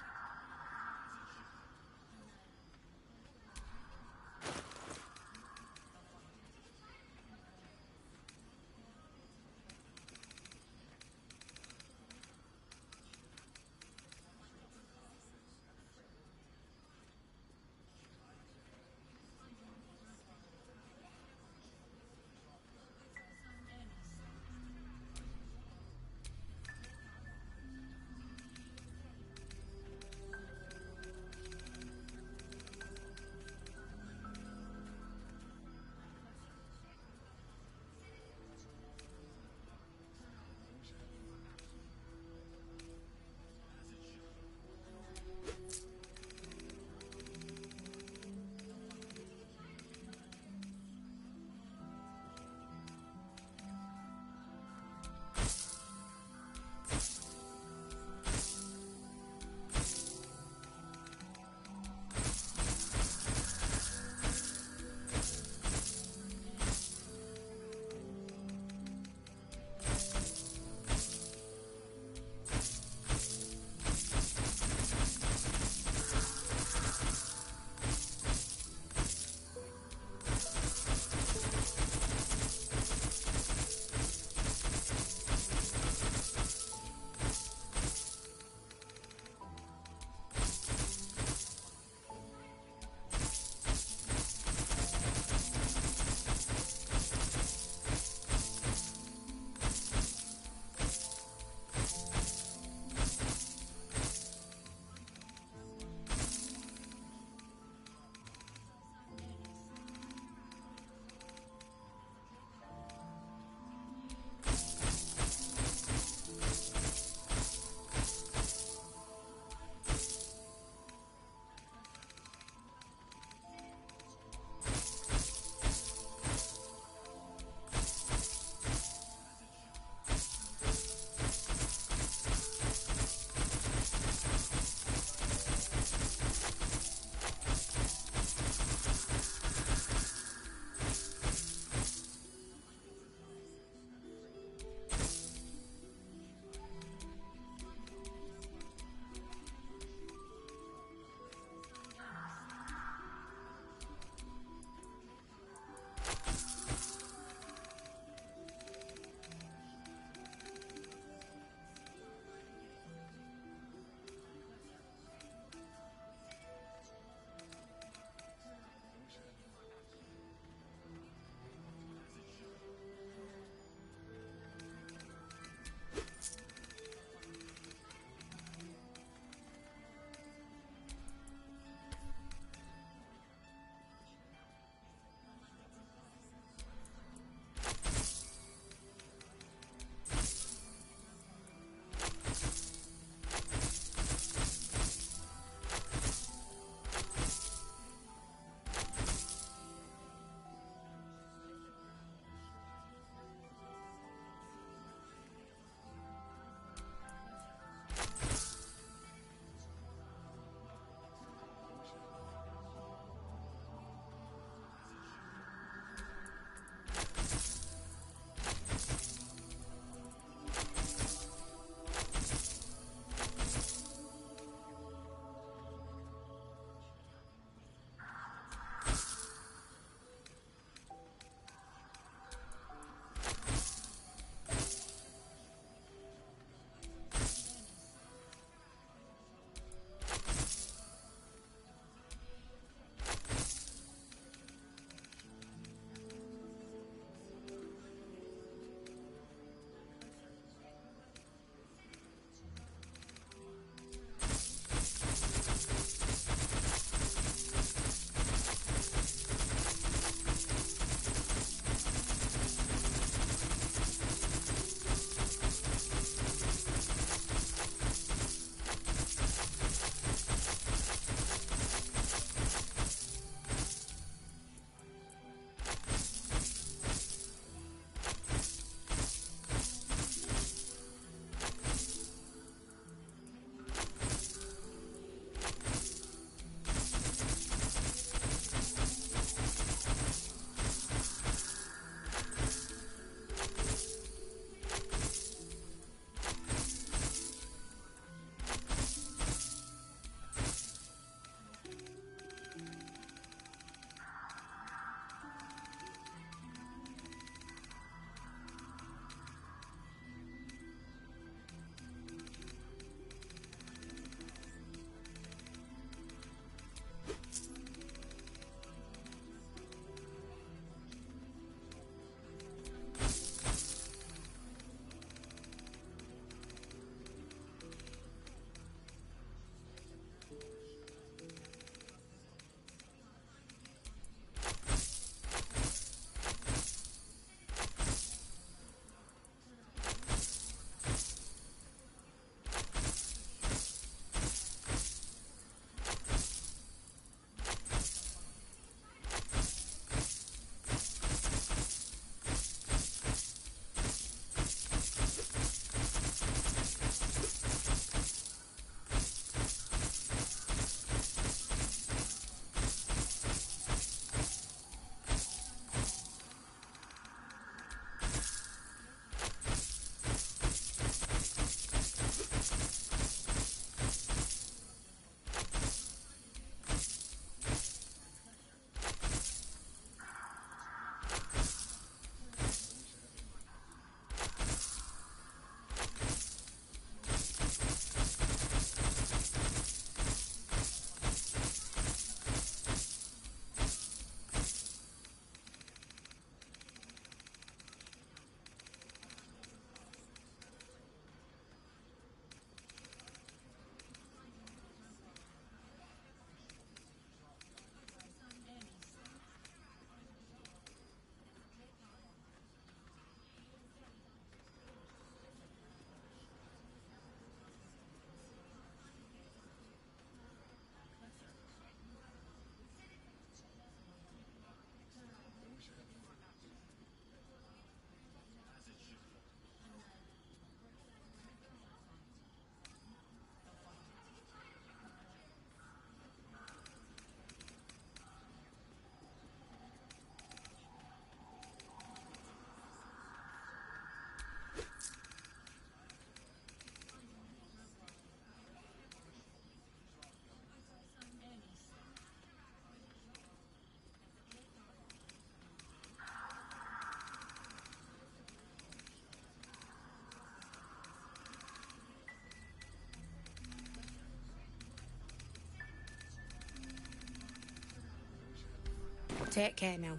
Take care now.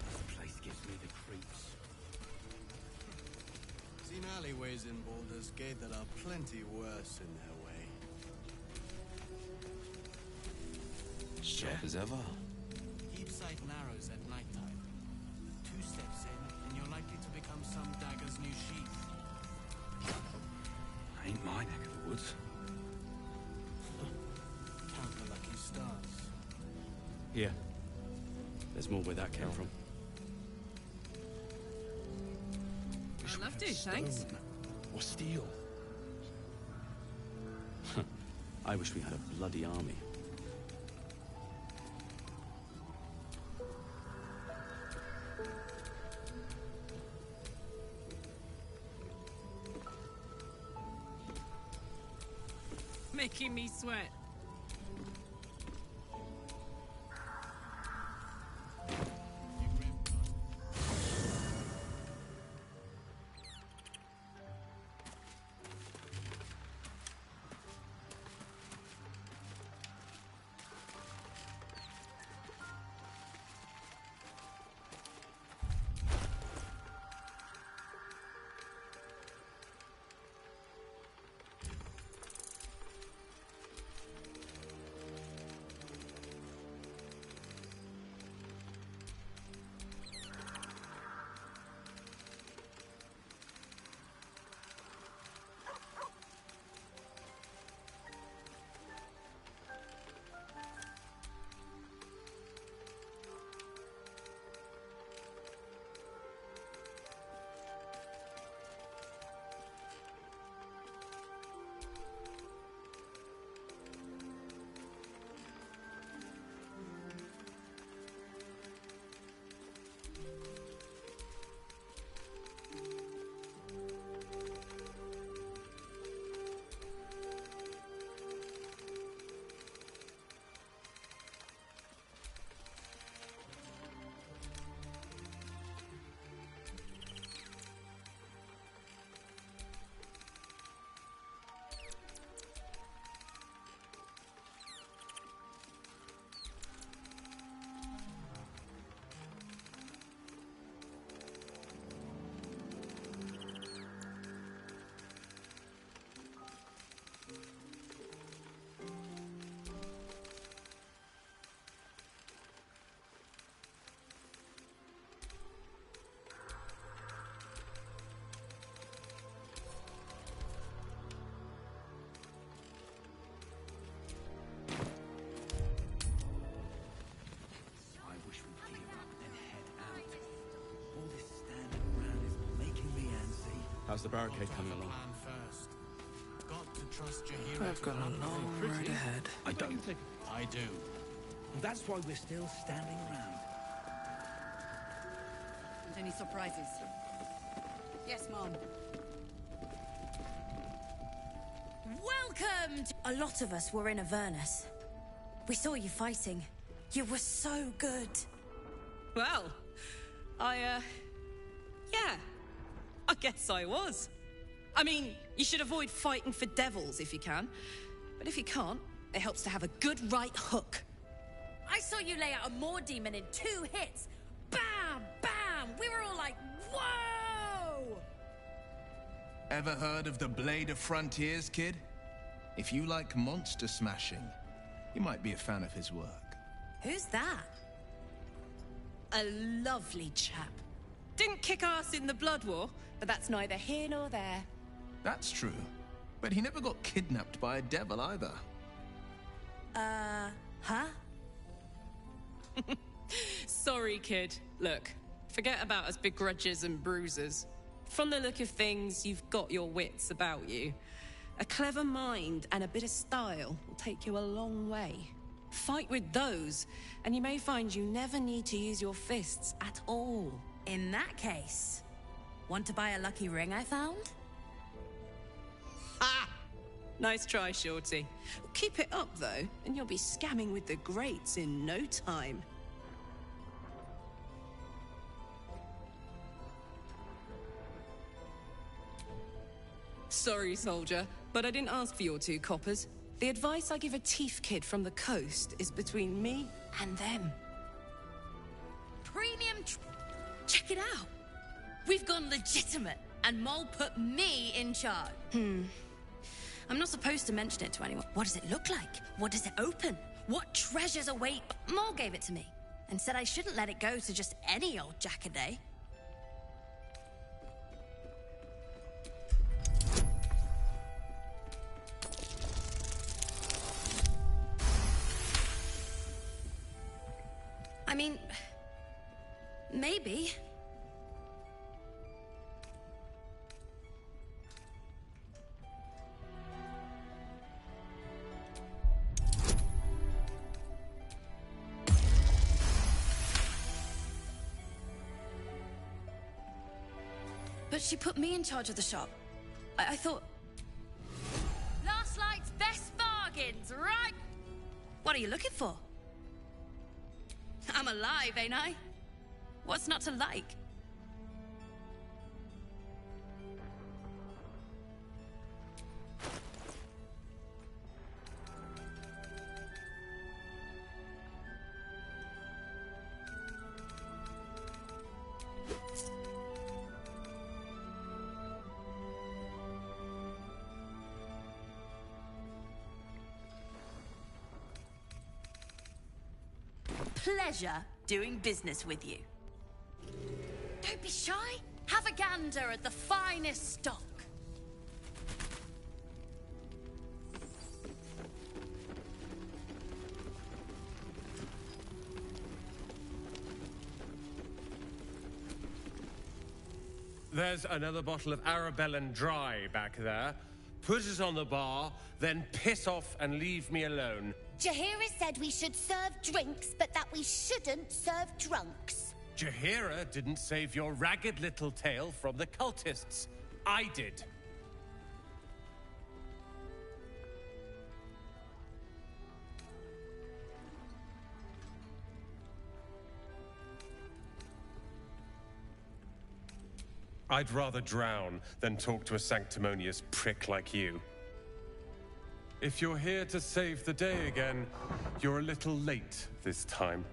This place gives me the creeps. Seen alleyways in Baldur's Gate that are plenty worse in their way. Sharp as ever. Keep sight narrows at nighttime. 2 steps in, and you're likely to become some dagger's new sheath. Ain't my neck of the woods. Count the lucky stars. Here. There's more where that came from. I'd love to, thanks. Or steel. I wish we had a bloody army. Making me sweat. How's the barricade coming along? First. Got to trust Jaheira. I've got a long road ahead. I don't. I do. Well, that's why we're still standing around. And any surprises? Yes, Mom. Welcome to... A lot of us were in Avernus. We saw you fighting. You were so good. Well, yeah, I guess I was. I mean, you should avoid fighting for devils if you can. But if you can't, it helps to have a good right hook. I saw you lay out a Moor demon in 2 hits. Bam! Bam! We were all like, whoa! Ever heard of the Blade of Frontiers, kid? If you like monster smashing, you might be a fan of his work. Who's that? A lovely chap. Didn't kick ass in the Blood War, but that's neither here nor there. That's true. But he never got kidnapped by a devil either. Huh? Sorry, kid. Look, forget about us begrudgers and bruisers. From the look of things, you've got your wits about you. A clever mind and a bit of style will take you a long way. Fight with those, and you may find you never need to use your fists at all. In that case, want to buy a lucky ring I found? Ha! Nice try, Shorty. Keep it up, though, and you'll be scamming with the greats in no time. Sorry, soldier, but I didn't ask for your 2 coppers. The advice I give a thief kid from the coast is between me and them. Premium check it out. We've gone legitimate, and Mole put me in charge. I'm not supposed to mention it to anyone. What does it look like? What does it open? What treasures await? Mole gave it to me, and said I shouldn't let it go to just any old jackaday. I mean, maybe. But she put me in charge of the shop. I thought... Last night's best bargains, right? What are you looking for? I'm alive, ain't I? What's not to like? Pleasure doing business with you. Don't be shy. Have a gander at the finest stock. There's another bottle of Arabellan Dry back there. Put it on the bar, then piss off and leave me alone. Jaheira said we should serve drinks, but that we shouldn't serve drunks. Jaheira didn't save your ragged little tail from the cultists. I did. I'd rather drown than talk to a sanctimonious prick like you. If you're here to save the day again, you're a little late this time.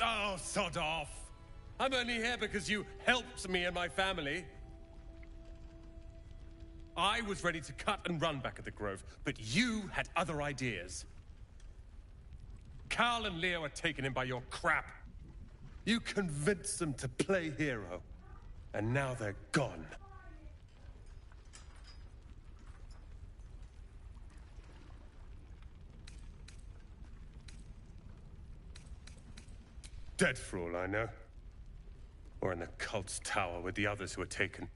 Oh, sod off! I'm only here because you helped me and my family. I was ready to cut and run back at the Grove, but you had other ideas. Carl and Leo are taken in by your crap. You convinced them to play hero, and now they're gone. Dead for all I know. Or in the cult's tower with the others who were taken.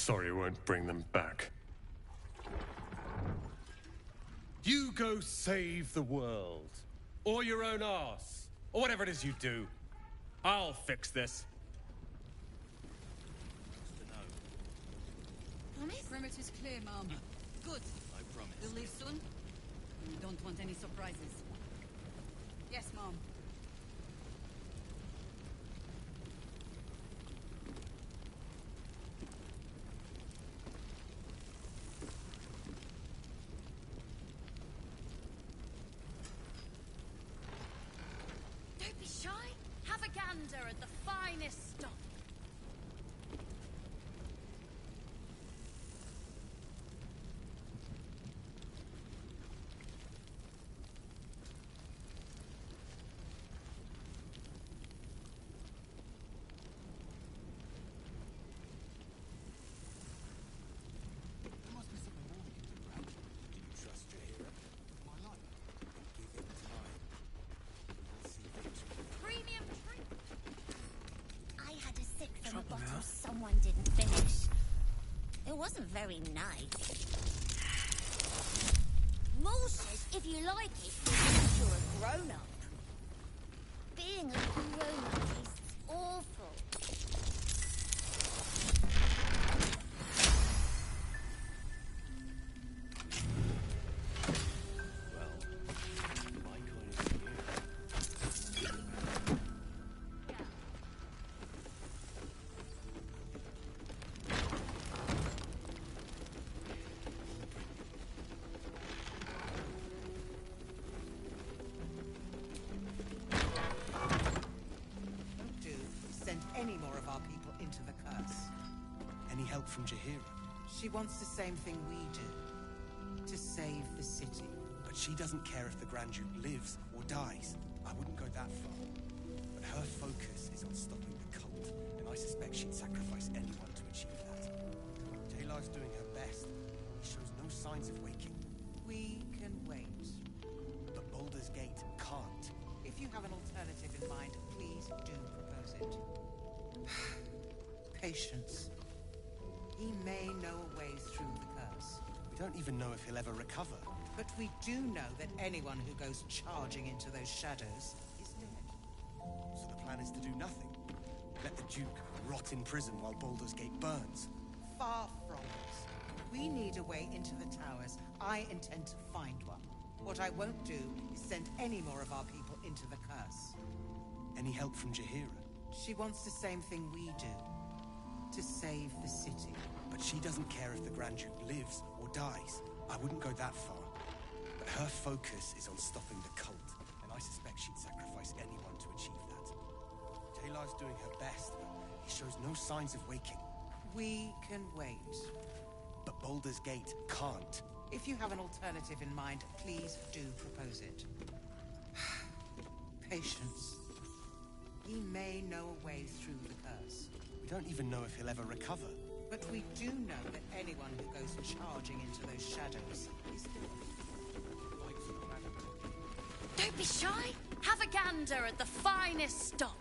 sorry won't bring them back. You go save the world. Or your own arse. Or whatever it is you do. I'll fix this. Promise? Perimeter's clear, Mom. Good. I promise. We'll leave soon? We don't want any surprises. Yes, Mom. Don't be shy. Have a gander at the finest stock. There must be something more we can do, right? Do you trust Jaheira? My life. Give it time. We'll see victory. Premium treat. I had a sip from a bottle someone didn't finish. It wasn't very nice. Maul says if you like it, you're a grown-up. Being a grown-up is awful. Send any more of our people into the curse. Any help from Jaheira? She wants the same thing we do. To save the city. But she doesn't care if the Grand Duke lives or dies. I wouldn't go that far. But her focus is on stopping the cult, and I suspect she'd sacrifice anyone to achieve that. Taylor's doing her best. He shows no signs of waking. We can wait. But Baldur's Gate can't. If you have an alternative in mind, please do propose it. Patience. He may know a way through the curse. We don't even know if he'll ever recover. But we do know that anyone who goes charging into those shadows is dead. So the plan is to do nothing. Let the Duke rot in prison while Baldur's Gate burns. Far from it. We need a way into the towers. I intend to find one. What I won't do is send any more of our people into the curse. Any help from Jaheira? She wants the same thing we do. To save the city. But she doesn't care if the Grand Duke lives or dies. I wouldn't go that far. But her focus is on stopping the cult, and I suspect she'd sacrifice anyone to achieve that. Taylor's doing her best, but he shows no signs of waking. We can wait. But Baldur's Gate can't. If you have an alternative in mind, please do propose it. Patience. He may know a way through the curse. We don't even know if he'll ever recover. But we do know that anyone who goes charging into those shadows is dead. Don't be shy. Have a gander at the finest stock.